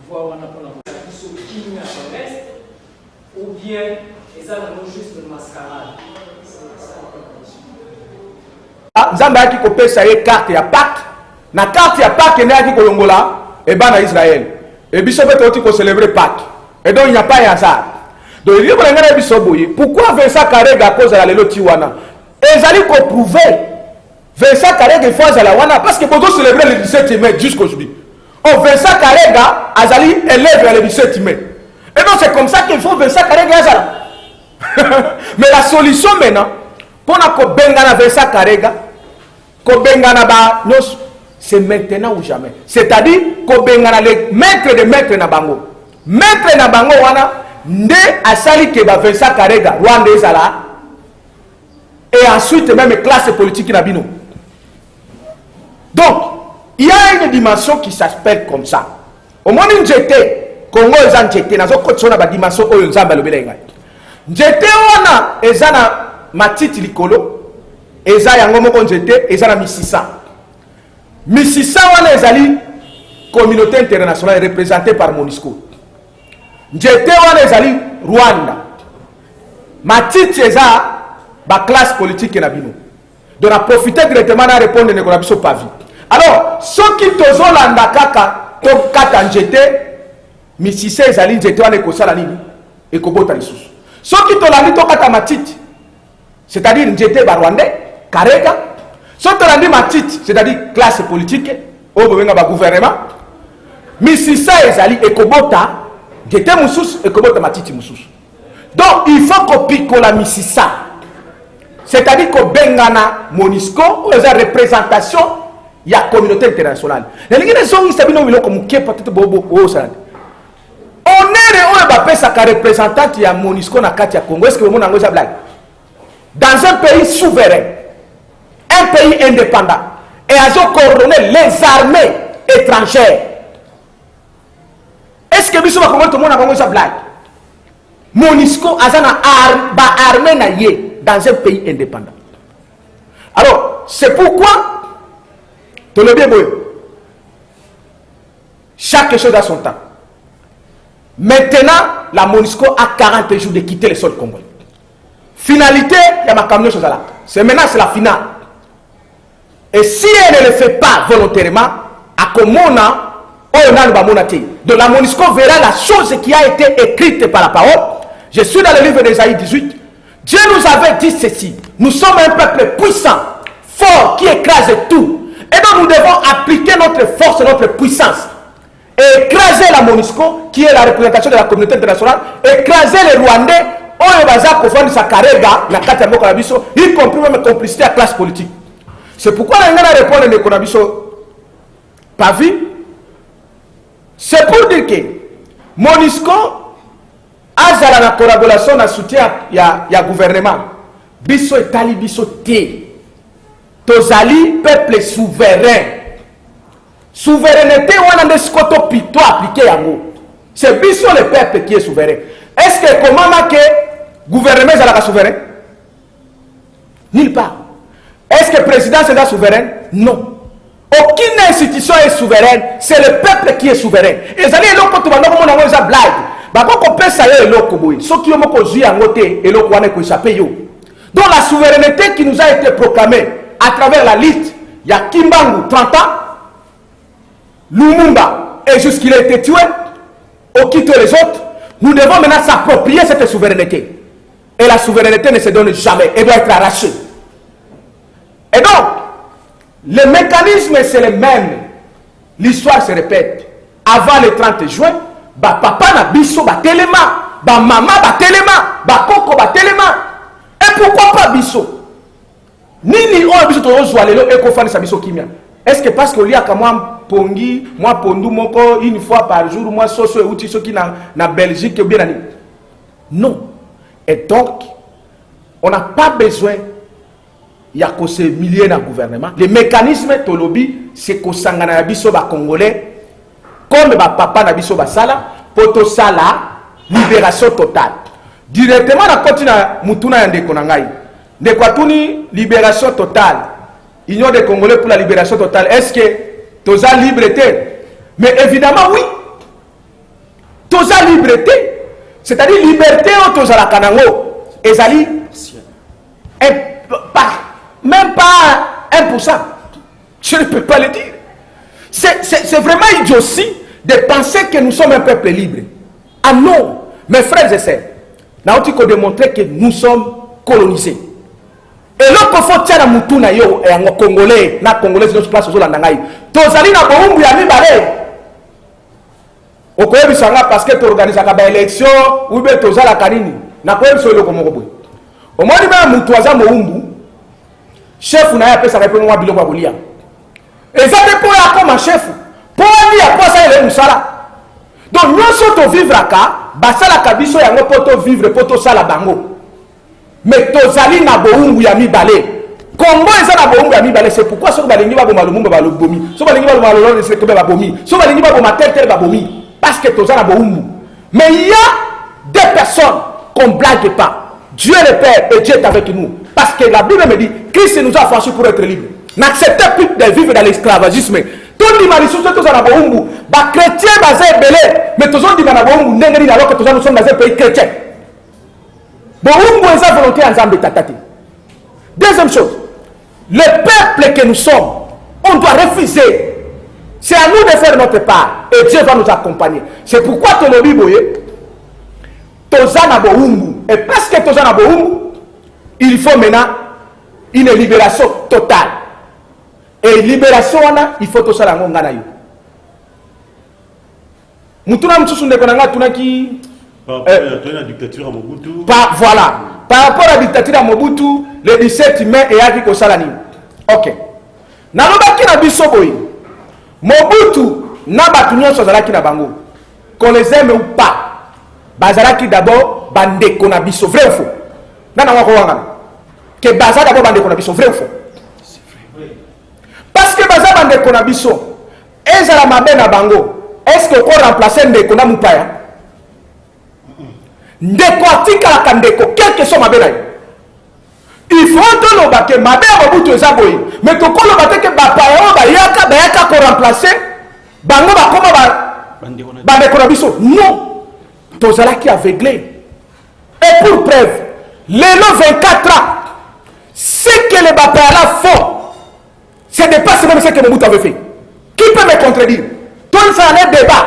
voir on a pour la qui à l'est ou bien ils ont juste une mascarade. Nzambe aki kopesa ye carte ya Pâques na carte ya Pâques ne aki kolongola et bana Israël et biso pe toti ko célébrer Pâques et donc il n'y a pas un hasard donc il y a ngana biso boye pourquoi Vincent Karega cause la lelo tiwana ezali ko prouver Vincent Karega il faut la wana parce que pour célébrer le 17 mai jusqu'aujourd'hui oh Vincent Karega azali élève le 17 mai et donc c'est comme ça qu'il faut Vincent Karega azala mais la solution maintenant pour ko bengana Vincent Karega ko bengana ba nyos c'est maintenant ou jamais c'est-à-dire ko bengana les maîtres de maîtres na bango wana nde asali ke ba Vincent Karega Rwanda ezala et ensuite même classe politique nabino. Donc il y a une dimension qui s'appelle comme ça. Au moins njete Congo eza njete nazo kotsona ba dimension oyo nzamba lobela ngai. Njete wana eza na matiti likolo eza yango moko njete eza na misisa. Misisa wana ezali communauté internationale représentée par MONUSCO. Njete wana ezali Rwanda. Matiti eza ba classe politique na bino. Donc on a profité directement à répondre à l'économie pavi. Alors, ceux qui tozolanda kaka to kata njete misisa ezali njete wana ekosala nini ekobota lisusu. Ceux qui tolandi to kata matiti c'est-à-dire njete ba Rwandais Karega. Ceux qui tolandi matiti c'est-à-dire classe politique au bobenga ba gouvernement misisa ezali ekobota njete mususu ekobota matiti mususu. Donc il faut qu'on pique la misisa. C'est-à-dire qu'on bengana MONUSCO ou la représentation il y a communauté internationale. Les gens qui sont venus comme peut-être bobo au Sénat. On est le sa représentant il y a MONUSCO na Katia Congo. Est-ce que vous avez blague? Dans un pays souverain, un pays indépendant, et à coordonner les armées étrangères. Est-ce que vous avez tout le monde a blague? MONUSCO a une armée na yé dans un pays indépendant. Alors, c'est pourquoi chaque chose a son temps. Maintenant, la MONUSCO a 40 jours de quitter le sol congolais. Finalité, il y a ma camion chose là. C'est maintenant, c'est la finale. Et si elle ne le fait pas volontairement, à Komona, donc la MONUSCO verra la chose qui a été écrite par la parole. Je suis dans le livre d'Ésaïe 18. Dieu nous avait dit ceci. Nous sommes un peuple puissant, fort, qui écrase tout. Et donc nous devons appliquer notre force et notre puissance. Et écraser la MONUSCO, qui est la représentation de la communauté internationale. Écraser les Rwandais, y compris même complicité à la classe politique. C'est pourquoi on a répondu à l'économie pas vu. C'est pour dire que MONUSCO a la collaboration na soutien ya gouvernement. Biso etali biso te. Tozali peuple souverain. Souveraineté on a skoto pito appliqué yango. C'est biso le peuple qui est souverain. Est-ce que comment que gouvernement est souverain? Nulle part. Est-ce que le président est souverain? Non. Aucune institution est souveraine, c'est le peuple qui est souverain. Et ça dit que tu vas nous faire blague. Donc la souveraineté qui nous a été proclamée à travers la liste, il y a Kimbangu 30 ans, Lumumba et jusqu'il a été tué, Okito et les autres, nous devons maintenant s'approprier cette souveraineté. Et la souveraineté ne se donne jamais, elle doit être arrachée. Et donc, le mécanisme c'est le même. L'histoire se répète. Avant le 30 juin, ba papa na biso ba telema, ba maman ba telema, ba koko ba telema. Et pourquoi pas biso? Nini on biso to zwa lelo e ko fani sa biso kimia. Est-ce que parce que li aka moi pongi, moi pondu moko une fois par jour, moi soso e uti soki na Belgique ou bien na non. Et donc on n'a pas besoin il y a que ces milliers de gouvernement. Le mécanisme tolobi, c'est que sangana biso ba congolais, comme ba papa na biso ba sala, poto sala, libération totale. Directement na kontina mutuna ya ndeko na ngai. Ndeko atuni libération totale. Union des Congolais pour la libération totale. Est-ce que toza liberté? Mais évidemment oui. Toza liberté, c'est-à-dire liberté au toza la kanango. Ezali même pas 1%. Je ne peux pas le dire. C'est vraiment idiotie de penser que nous sommes un peuple libre. Ah non, mes frères et sœurs, nous avons démontré que nous sommes colonisés. Et là, il faut que nous fassions des Congolais, les Congolais qui sont place aux Landangaï. Tous allés dans le monde, ils ont mis au Koyebisanga parce que tu organises une élection, ou bien tu as la canine. Na Koyebisanga le Komoro. Au moins, nous avons mis chef na ya pesa répondre moi biloko bolia et ça dépend ya comme chef pour lui à quoi ça il est musala donc nous sommes vivre aka basala kabiso yango poto vivre poto sala bango. Mais tozali na boumbu ya mibale. Congo eza na boumbu ya mibale, c'est pourquoi so balingi ba boma lumumba ba lobomi. So balingi ba boma lolo c'est que ba bomi. So balingi ba boma tel ba bomi parce que tozali na boumbu. Mais il y a des personnes qu'on blague pas. Dieu le Père et Dieu est avec nous. Parce que la Bible me dit, Christ nous a affranchis pour être libres. N'acceptez plus de vivre dans l'esclavagisme. Tout le monde dit que tous les chrétiens basés belé, mais tous les gens alors que nous sommes dans un pays chrétien. Boumbu est sa volonté en Zambie tatati. Deuxième chose, le peuple que nous sommes, on doit refuser. C'est à nous de faire notre part et Dieu va nous accompagner. C'est pourquoi tu le dis, Tozana Boumbu. Et parce que Tozana Boumbu, il faut maintenant une libération totale. Et libération, il faut tout ça dans le monde. Mutuna mtsusu ndeko nanga tunaki par rapport à la dictature à Mobutu. Voilà. Par rapport à la dictature à Mobutu, le 17 mai et yaki ko salani. OK. Na lobaki na biso boy. Mobutu na batu nyonso zalaki na bango. Qu'on les aime ou pas. Bazalaki d'abord bandeko na biso, vrai ou faux? Nana wako wangana. Que baza d'abord bandeko na biso, vrai ou faux? C'est vrai. Parce que baza bandeko na biso, ezala mabe na bango. Est-ce qu'on peut remplacer ndeko na mupaya? Ndeko atika la ndeko, quel que soit mabe na yo. Il faut que l'on batte mabe à Mobutu ezaboyi. Mais to ko lo batte que bapaya ba yaka ko remplacer bango ba koma bandeko na biso. Non. Tozala qui aveuglé. Et pour preuve, les 24 ans, ce que les bapaya font, ce n'est pas seulement ce que Mobutu avait fait. Qui peut me contredire? Tout ça un débat.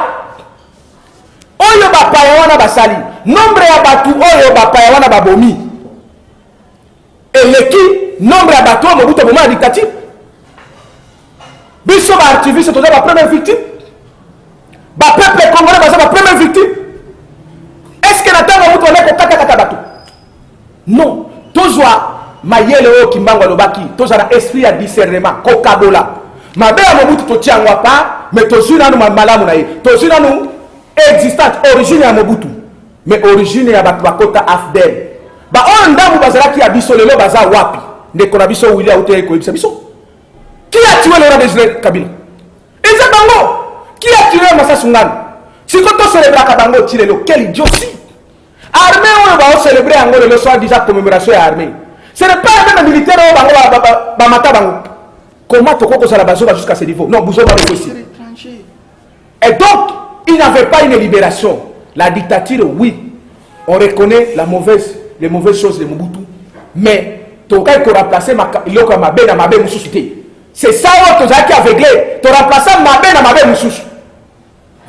Oyo bapaya wana basali. Nombre ya batu oyo bapaya wana babomi. Et leki nombre ya batu Mobutu bomi la dictature. Biso ba activiste toza ba première victime. Ba peuple congolais baza ba première victime. Est-ce que natanga Mobutu wana ko kata batu? Non. Tozwa mayele oyo kimbango lobaki. Toza na esprit ya discernement ko kabola. Mabe ya Mobutu totia ngwa pa. Mais tozu nanu malamu na ye. Tozu nanu existante origine ya Mobutu. Mais origine ya batu bakota afdel. Ba on ndamu bazalaki ya biso lelo baza wapi? Ndeko na biso William Uté ko ebisa biso. Qui a tué le roi d'Israël Kabila? Eza bango. Qui a tué Massa Sungano? Si quand on célèbre Kabango Tirelo, quel idiotie. Armée on va célébrer en le soir déjà commémoration à armée. Ce n'est pas la même militaire au bango ba mata bango. Comment toko ça la bazo jusqu'à ce niveau? Non, Bouzo va le aussi. Et donc, il n'y avait pas une libération. La dictature, oui, on reconnaît les mauvaises choses de Mobutu. Mais, Toka il remplacé Mabé Moussoussité. C'est ça où tu as été aveuglé. Tu as remplacé Mabé Moussoussou.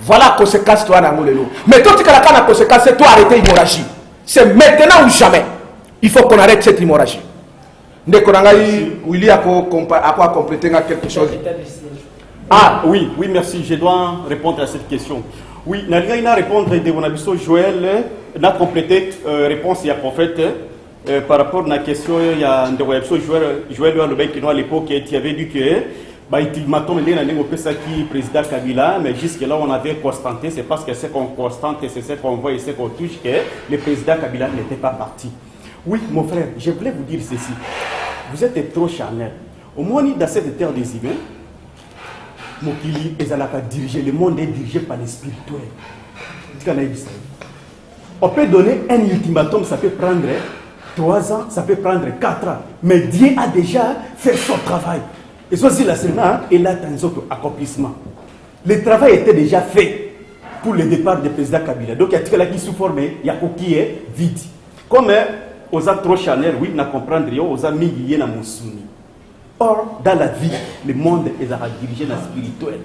Voilà la conséquence toi dans le lot. Mais toi, tu as la conséquence, c'est toi arrêter l'hémorragie. C'est maintenant ou jamais. Il faut qu'on arrête cette hémorragie. Willy a complété quelque chose. Ah oui, merci. Je dois répondre à cette question. Oui, Nalina répondre de Bonabiso Joël, n'a complété réponse il y a prophète par rapport à la question il y a Ndewabiso Joël à l'époque qui avait dit que il m'a tombé dans le président Kabila, mais jusque-là on avait constaté, c'est parce que c'est qu'on constate, c'est ce qu'on voit et ce qu'on touche que le président Kabila n'était pas parti. Oui, mon frère, je voulais vous dire ceci. Vous êtes trop charnel. Au moins, dans cette terre des humains, Mokili ezalaka diriger, le monde est dirigé par les spirituels. On peut donner un ultimatum, ça peut prendre 3 ans, ça peut prendre 4 ans. Mais Dieu a déjà fait son travail. Et soit la Sénat, et là, dans un autre accomplissement. Le travail était déjà fait pour le départ du président Kabila. Donc, il y a quelqu'un qui sous forme, il y a qui est vide. Comme aux autres trop chanel, oui, n'a comprendre rien, aux amis qui sont dans Moussouni. Or, dans la vie, le monde est dirigé dans le spirituel.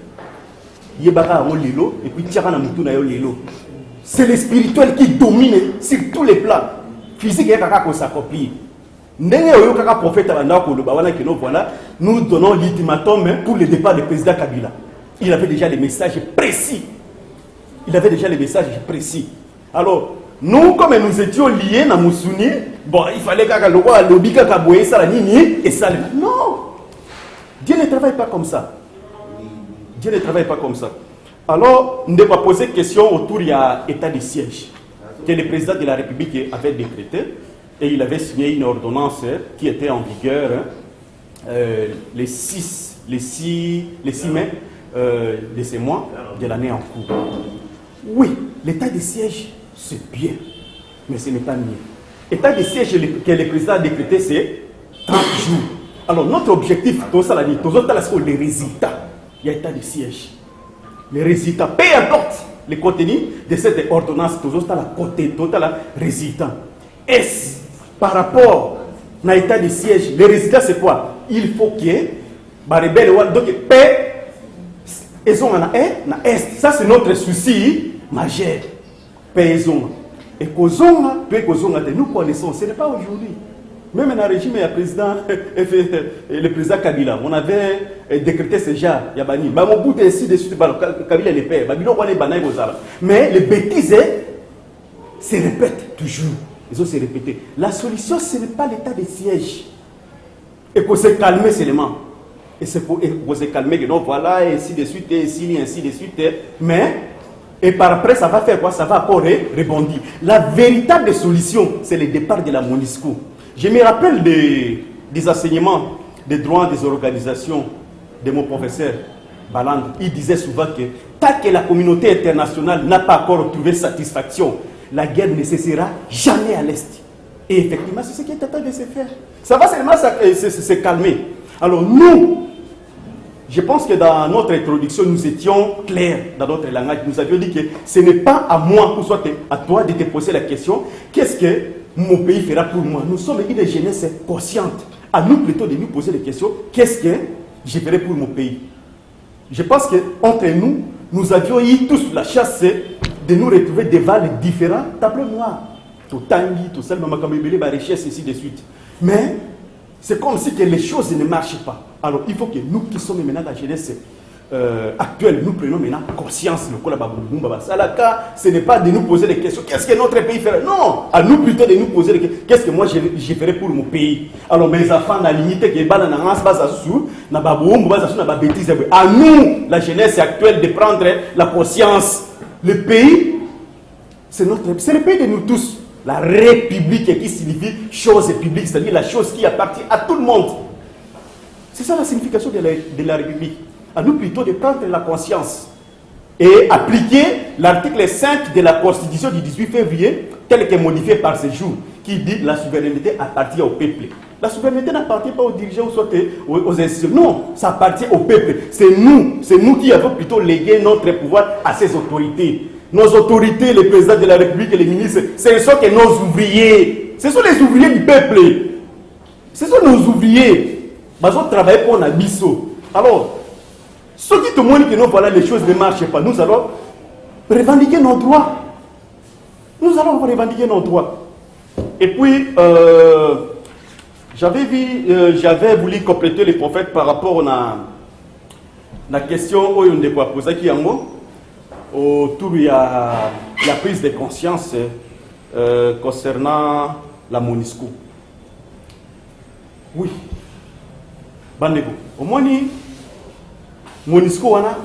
Et puis, c'est le spirituel qui domine sur tous les plans. Physique, il y a qu'on s'accomplit. Nous donnons l'ultimatum pour le départ du président Kabila. Il avait déjà les messages précis. Alors, nous, comme nous étions liés dans Moussouni, bon, il fallait que le roi lobby Kakaboye ça la nini et ça. Non, Dieu ne travaille pas comme ça. Alors, on ne va pas poser question autour de l'état de siège. que le président de la République avait décrété, et il avait signé une ordonnance qui était en vigueur les 6 mai de ces mois de l'année en cours. Oui, l'état de siège, c'est bien, mais ce n'est pas mieux. L'état de siège que le président a décrété, c'est 30 jours. Alors, notre objectif, tout ça, c'est les résultats. Il y a état de siège. Les résultats, peu importe le contenu de cette ordonnance, tout ça, la côté, tout ça, les résultats. Est-ce par rapport à l'état de siège, les résultats, c'est quoi? Il faut que donc, paix, et ça, c'est notre souci majeur. Paix, et nous connaissons, ce n'est pas aujourd'hui. Même dans le régime, le président Kabila, on avait décrété ce genre. Mais les bêtises se répètent toujours. Ils ont se répéter. La solution, ce n'est pas l'état de siège. Et pour se calmer seulement. Et c'est pour se calmer que non, voilà, et ainsi de suite, et ainsi de suite. Mais, et par après, ça va faire quoi? Ça va encore rebondir. La véritable solution, c'est le départ de la MONUSCO. Je me rappelle des enseignements des droits des organisations de mon professeur Baland. Il disait souvent que tant que la communauté internationale n'a pas encore trouvé satisfaction, la guerre ne cessera jamais à l'Est. Et effectivement, c'est ce qui est en train de se faire. Ça va seulement se calmer. Alors nous, je pense que dans notre introduction, nous étions clairs dans notre langage. Nous avions dit que ce n'est pas à moi, ou soit à toi, de te poser la question, qu'est-ce que mon pays fera pour moi? Nous sommes une jeunesse consciente. À nous plutôt de nous poser la question, qu'est-ce que je ferai pour mon pays? Je pense qu'entre nous, nous avions eu tous la chasse de nous retrouver devant les différents tableaux noirs. Tout tangi, tout ça, ma richesse, ainsi de suite. Mais c'est comme si que les choses ne marchent pas. Alors il faut que nous qui sommes maintenant la jeunesse actuelle, nous prenons maintenant conscience. Ce n'est pas de nous poser des questions. Qu'est-ce que notre pays ferait? Non, à nous plutôt de nous poser des questions. Qu'est-ce que moi je ferais pour mon pays? Alors mes enfants, la limite que à nous, la jeunesse actuelle, de prendre la conscience. Le pays, c'est le pays de nous tous. La République qui signifie chose publique, c'est-à-dire la chose qui appartient à tout le monde. C'est ça la signification de la République. À nous plutôt de prendre la conscience et appliquer l'article 5 de la Constitution du 18 février, tel que modifié par ce jour, qui dit que la souveraineté appartient au peuple. La souveraineté n'appartient pas aux dirigeants ou soit aux institutions. Non, ça appartient au peuple. C'est nous qui avons plutôt légué notre pouvoir à ces autorités. Nos autorités, le président de la République et les ministres, ce ne sont que nos ouvriers. Ce sont les ouvriers du peuple. Ce sont nos ouvriers. Ils ont travaillé pour Nabiso. Alors, ceux qui te montrent que non, voilà, les choses ne marchent pas, nous allons revendiquer nos droits. Nous allons revendiquer nos droits. Et puis, j'avais voulu compléter les prophètes par rapport à la question où on a posé qui est autour de la prise de conscience concernant la MONUSCO. Oui. Bandego. Au moins, MONUSCO, on a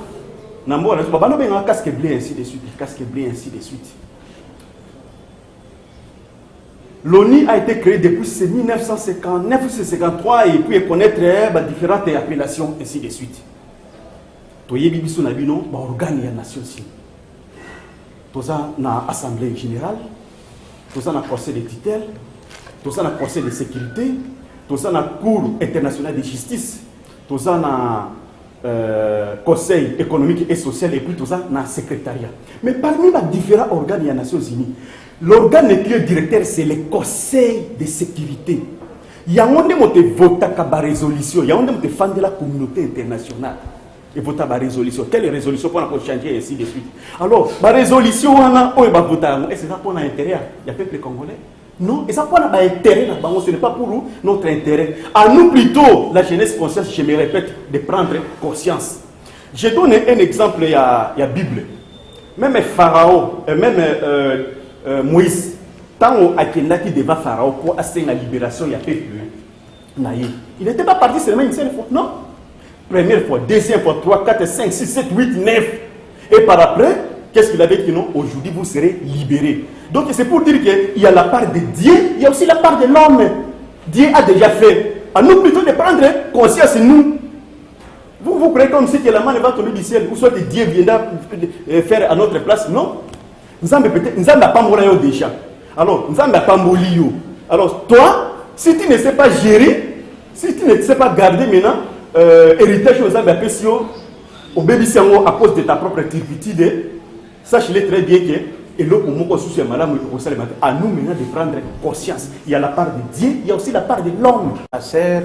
un casque bleu, ainsi de suite. Casque bleu, ainsi de suite. L'ONU a été créée depuis 1953 et puis connaître différentes appellations, ainsi de suite. Toye bibiso na bino ba organe ya Nations Unies. Toza na assemblée générale, toza na conseil de tutelle, toza na conseil de sécurité, toza na cour internationale de justice, toza na conseil économique et social et puis toza na secrétariat. Mais parmi les différents organes ya Nations Unies, l'organe le plus directeur c'est le conseil de sécurité. Il y a un qui vote la résolution, il y a un qui défend la communauté internationale. Et voter la résolution. Quelle résolution pour changer et ainsi de suite. Alors, la résolution, est-ce que ça pour l'intérêt du peuple congolais? Non, et ça pour l'intérêt, ce n'est pas pour nous, notre intérêt. À nous plutôt, la jeunesse consciente, je me répète, de prendre conscience. Je donne un exemple, il y a la Bible. Même Pharaon, même Moïse, tant qu'il devant Pharaon pour assurer la libération, il y a peuple. Il n'était pas parti seulement une seule fois, non? Première fois, deuxième fois, 3, 4, 5, 6, 7, 8, 9. Et par après, qu'est-ce qu'il avait dit? Non, aujourd'hui vous serez libérés. Donc c'est pour dire qu'il y a la part de Dieu, il y a aussi la part de l'homme. Dieu a déjà fait. À nous plutôt de prendre conscience, nous. Vous croyez comme si que la main va tomber du ciel, ou soit Dieu viendra faire à notre place? Non. Nous n'avons pas mouru déjà. Alors, nous n'avons pas mouru. Alors, toi, si tu ne sais pas gérer, si tu ne sais pas garder maintenant, héritage aux hommes obéissant à cause de ta propre turpitude, sache-le très bien que et là, à nous maintenant de prendre conscience. Il y a la part de Dieu, il y a aussi la part de l'homme. La sœur,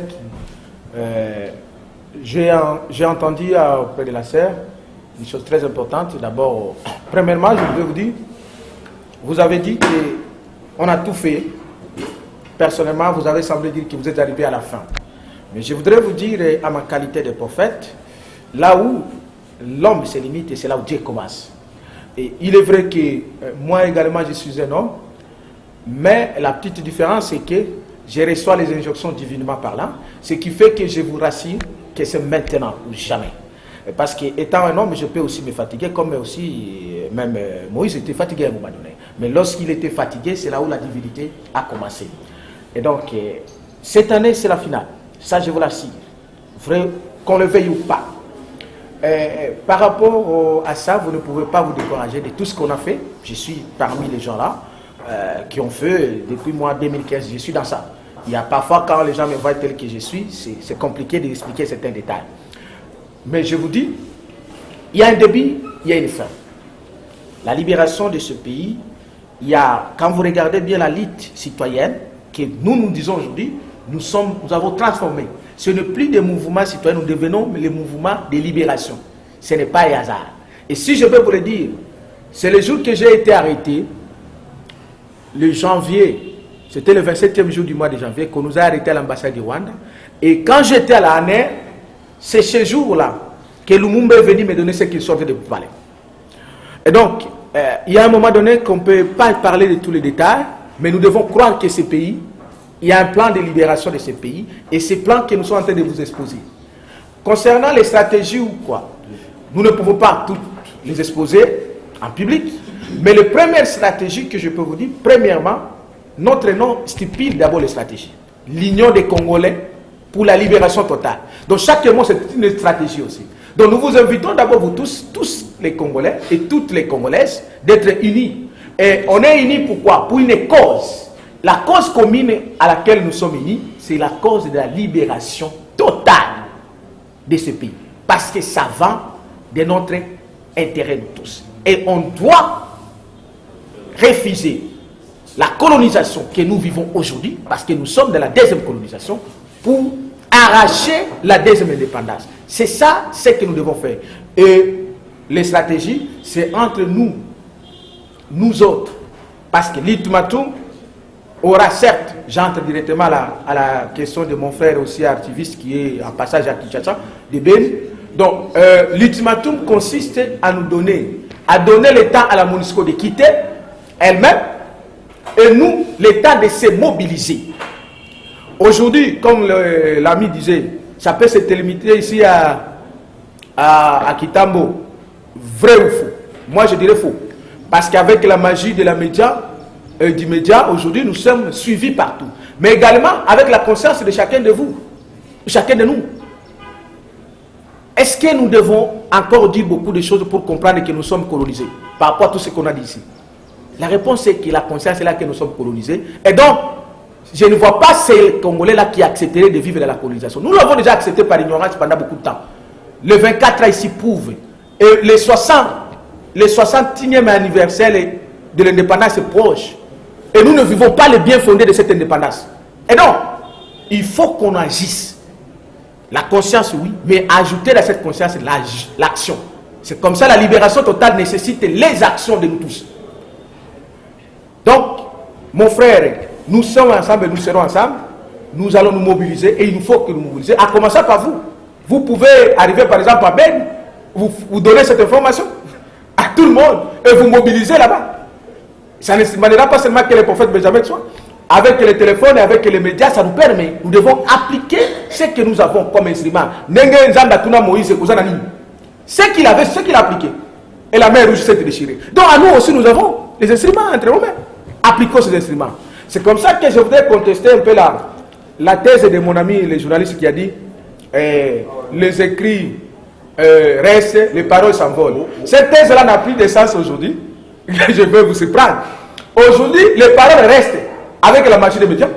j'ai entendu auprès de la sœur une chose très importante. D'abord, premièrement, je voudrais vous dire, vous avez dit qu'on a tout fait. Personnellement, vous avez semblé dire que vous êtes arrivé à la fin. Mais je voudrais vous dire, à ma qualité de prophète, là où l'homme se limite, et c'est là où Dieu commence. Et il est vrai que moi également, je suis un homme, mais la petite différence, c'est que je reçois les injonctions divinement parlant, ce qui fait que je vous rassure que c'est maintenant ou jamais. Parce qu'étant un homme, je peux aussi me fatiguer, comme aussi, même Moïse était fatigué à un moment donné. Mais lorsqu'il était fatigué, c'est là où la divinité a commencé. Et donc, cette année, c'est la finale. Ça, je vous l'assure. Vrai, qu'on le veuille ou pas. Par rapport à ça, vous ne pouvez pas vous décourager de tout ce qu'on a fait. Je suis parmi les gens là qui ont fait, depuis moi 2015, je suis dans ça. Il y a parfois, quand les gens me voient tel que je suis, c'est compliqué d'expliquer certains détails. Mais je vous dis, il y a un début, il y a une fin. La libération de ce pays, il y a, quand vous regardez bien la lutte citoyenne, que nous disons aujourd'hui, nous avons transformé. Ce n'est plus des mouvements citoyens, nous devenons les mouvements de libération. Ce n'est pas un hasard. Et si je peux vous le dire, c'est le jour que j'ai été arrêté, le janvier, c'était le 27e jour du mois de janvier, qu'on nous a arrêté à l'ambassade du Rwanda. Et quand j'étais à la ANR, c'est ce jour-là que Lumumba est venu me donner ce qu'il sortait de parler. Et donc, il y a un moment donné qu'on ne peut pas parler de tous les détails, mais nous devons croire que ce pays, il y a un plan de libération de ce pays, et ces plans que nous sommes en train de vous exposer. Concernant les stratégies ou quoi, nous ne pouvons pas toutes les exposer en public, mais la première stratégie que je peux vous dire, premièrement, notre nom stipule d'abord les stratégies. L'Union des Congolais pour la libération totale. Donc chaque mot, c'est une stratégie aussi. Donc nous vous invitons d'abord, vous tous les Congolais et toutes les Congolaises, d'être unis. Et on est unis pourquoi? Pour une cause. La cause commune à laquelle nous sommes unis, c'est la cause de la libération totale de ce pays. Parce que ça va de notre intérêt de tous. Et on doit refuser la colonisation que nous vivons aujourd'hui, parce que nous sommes dans la deuxième colonisation, pour arracher la deuxième indépendance. C'est ça ce que nous devons faire. Et les stratégies, c'est entre nous autres. Parce que l'ultimatum aura certes, j'entre directement à la question de mon frère aussi activiste qui est en passage à Kinshasa, de Ben. Donc, l'ultimatum consiste à donner le temps à la MONUSCO de quitter elle-même et nous, le temps de se mobiliser. Aujourd'hui, comme l'ami disait, ça peut se limiter ici à Kitambo. Vrai ou faux? Moi, je dirais faux. Parce qu'avec la magie de la du média, aujourd'hui, nous sommes suivis partout. Mais également avec la conscience de chacun de vous, chacun de nous. Est-ce que nous devons encore dire beaucoup de choses pour comprendre que nous sommes colonisés par rapport à tout ce qu'on a dit ici? La réponse est que la conscience est là que nous sommes colonisés. Et donc, je ne vois pas ces Congolais-là qui accepteraient de vivre dans la colonisation. Nous l'avons déjà accepté par ignorance pendant beaucoup de temps. Le 24 ans ici prouve. Et les 60e anniversaire de l'indépendance est proche. Et nous ne vivons pas le bien fondé de cette indépendance. Et donc, il faut qu'on agisse. La conscience, oui, mais ajouter à cette conscience l'action. C'est comme ça la libération totale nécessite les actions de nous tous. Donc, mon frère, nous sommes ensemble et nous serons ensemble. Nous allons nous mobiliser et il nous faut que nous nous mobilisions. À commencer par vous. Vous pouvez arriver par exemple à Ben, vous donner cette information à tout le monde et vous mobiliser là-bas. Ça ne demandera pas seulement que les prophètes Benjamin soient. Avec les téléphones et avec les médias, ça nous permet. Nous devons appliquer ce que nous avons comme instrument. Ce qu'il avait, ce qu'il a appliqué. et la mer rouge s'est déchirée. Donc à nous aussi, nous avons les instruments entre nos mains. Appliquons ces instruments. C'est comme ça que je voudrais contester un peu la thèse de mon ami, le journaliste qui a dit les écrits restent, les paroles s'envolent. Cette thèse-là n'a plus de sens aujourd'hui. Je vais vous surprendre. Aujourd'hui, les paroles restent avec la machine des médias.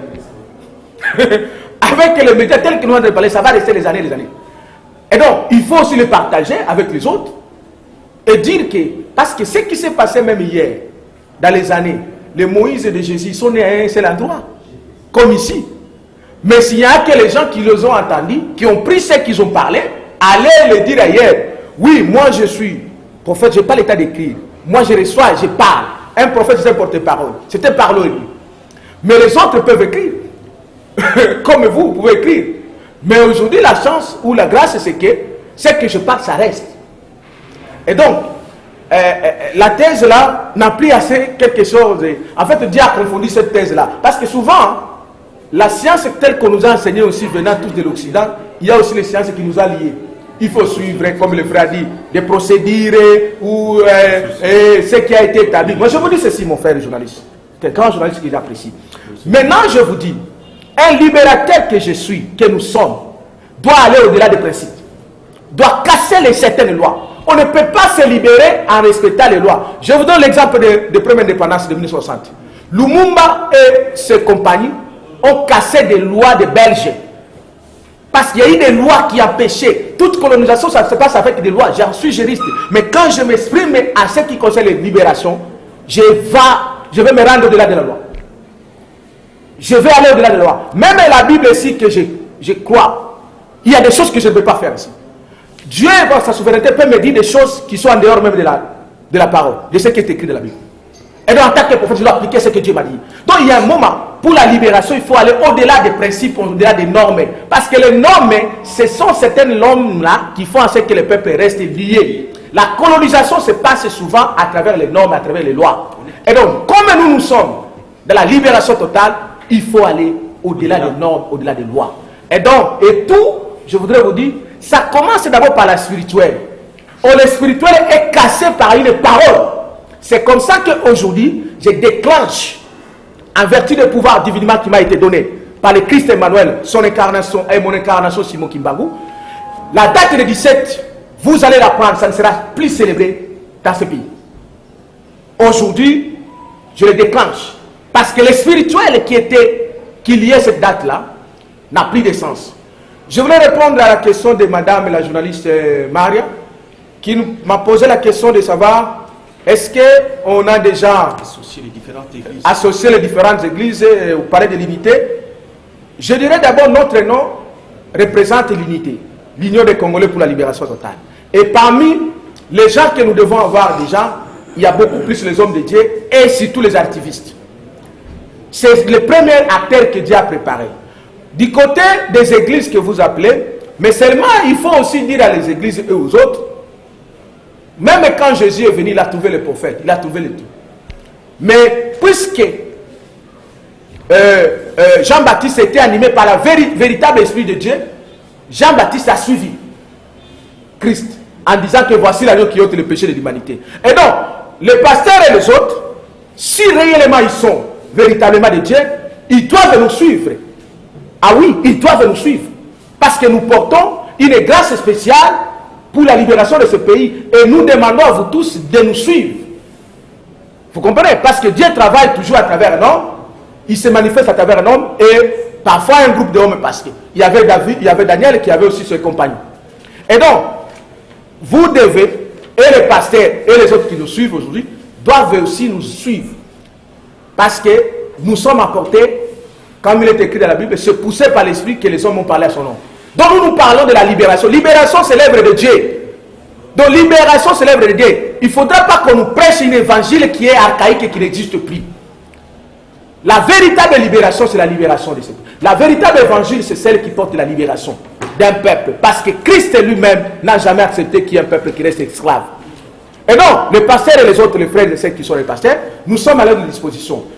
Avec les médias tels que nous avons parlé, ça va rester les années et les années. Et donc, il faut aussi les partager avec les autres et dire que, parce que ce qui s'est passé même hier, dans les années, les Moïse de Jésus sont nés à un seul endroit, comme ici. Mais s'il y a que les gens qui les ont entendus, qui ont pris ce qu'ils ont parlé, allez le dire ailleurs. Oui, moi je suis prophète, je n'ai pas l'état d'écrire. Moi je reçois, je parle. Un prophète, c'est un porte-parole. C'est un parleur. Mais les autres peuvent écrire. Comme vous pouvez écrire. Mais aujourd'hui, la chance ou la grâce, c'est que ce que je parle, ça reste. Et donc, la thèse là n'a plus assez quelque chose. En fait, Dieu a confondu cette thèse là. Parce que souvent, la science telle qu'on nous a enseigné aussi venant tous de l'Occident, il y a aussi les sciences qui nous ont liés. Il faut suivre, comme le frère dit, des procédures ou ce qui a été établi. Moi, je vous dis ceci, mon frère le journaliste. C'est un grand journaliste qui j'apprécie. Maintenant, je vous dis, un libérateur que je suis, que nous sommes, doit aller au-delà des principes. Doit casser les certaines lois. On ne peut pas se libérer en respectant les lois. Je vous donne l'exemple de première indépendance de 1960. Lumumba et ses compagnies ont cassé des lois des Belges. Parce qu'il y a eu des lois qui empêchaient. Toute colonisation, ça se passe avec des lois. Je suis juriste. Mais quand je m'exprime à ce qui concerne les libérations, je vais me rendre au-delà de la loi. Je vais aller au-delà de la loi. Même la Bible ici que je crois, il y a des choses que je ne peux pas faire ici. Dieu, par sa souveraineté, peut me dire des choses qui sont en dehors même de la parole, de ce qui est écrit dans la Bible. Et donc, en tant que prophète, je dois appliquer ce que Dieu m'a dit. Donc, il y a un moment, pour la libération, il faut aller au-delà des principes, au-delà des normes. Parce que les normes, ce sont certaines normes-là qui font en sorte que le peuple reste lié. La colonisation se passe souvent à travers les normes, à travers les lois. Et donc, comme nous sommes dans la libération totale, il faut aller au-delà des normes, au-delà des lois. Et donc, et tout, je voudrais vous dire, ça commence d'abord par la spirituelle. Le spirituel est cassé par une parole. C'est comme ça qu'aujourd'hui, je déclenche, en vertu du pouvoir divinement qui m'a été donné par le Christ Emmanuel, son incarnation et mon incarnation Simon Kimbangu, la date du 17, vous allez la prendre, ça ne sera plus célébré dans ce pays. Aujourd'hui, je le déclenche. Parce que le spirituel qui liait cette date-là n'a plus de sens. Je voulais répondre à la question de madame la journaliste Maria, qui m'a posé la question de savoir est-ce qu'on a déjà associé les différentes églises ou parler de l'unité. Je dirais d'abord notre nom représente l'unité, l'Union des Congolais pour la libération totale. Et parmi les gens que nous devons avoir déjà, il y a beaucoup plus les hommes de Dieu et surtout les activistes. C'est le premier acteur que Dieu a préparé. Du côté des églises que vous appelez, mais seulement il faut aussi dire à les églises et aux autres, même quand Jésus est venu, il a trouvé le prophète, il a trouvé le Dieu. Mais puisque Jean-Baptiste était animé par le véritable esprit de Dieu, Jean-Baptiste a suivi Christ en disant que voici l'agneau qui ôte le péché de l'humanité. Et donc, les pasteurs et les autres, si réellement ils sont véritablement de Dieu, ils doivent nous suivre. Ah oui, ils doivent nous suivre. Parce que nous portons une grâce spéciale pour la libération de ce pays. Et nous demandons à vous tous de nous suivre. Vous comprenez? Parce que Dieu travaille toujours à travers un homme. Il se manifeste à travers un homme et parfois un groupe d'hommes. Parce qu'il y avait David, il y avait Daniel qui avait aussi ses compagnons. Et donc, vous devez, et les pasteurs et les autres qui nous suivent aujourd'hui, doivent aussi nous suivre. Parce que nous sommes apportés, comme il est écrit dans la Bible, se pousser par l'esprit que les hommes ont parlé à son nom. Donc nous parlons de la libération. Libération, c'est l'œuvre de Dieu. Donc libération, c'est l'œuvre de Dieu. Il ne faudra pas qu'on nous prêche un évangile qui est archaïque et qui n'existe plus. La véritable libération, c'est la libération de ce peuple. La véritable évangile, c'est celle qui porte la libération d'un peuple. Parce que Christ lui-même n'a jamais accepté qu'il y ait un peuple qui reste esclave. Et donc, les pasteurs et les autres, les frères et ceux qui sont les pasteurs, nous sommes à leur disposition.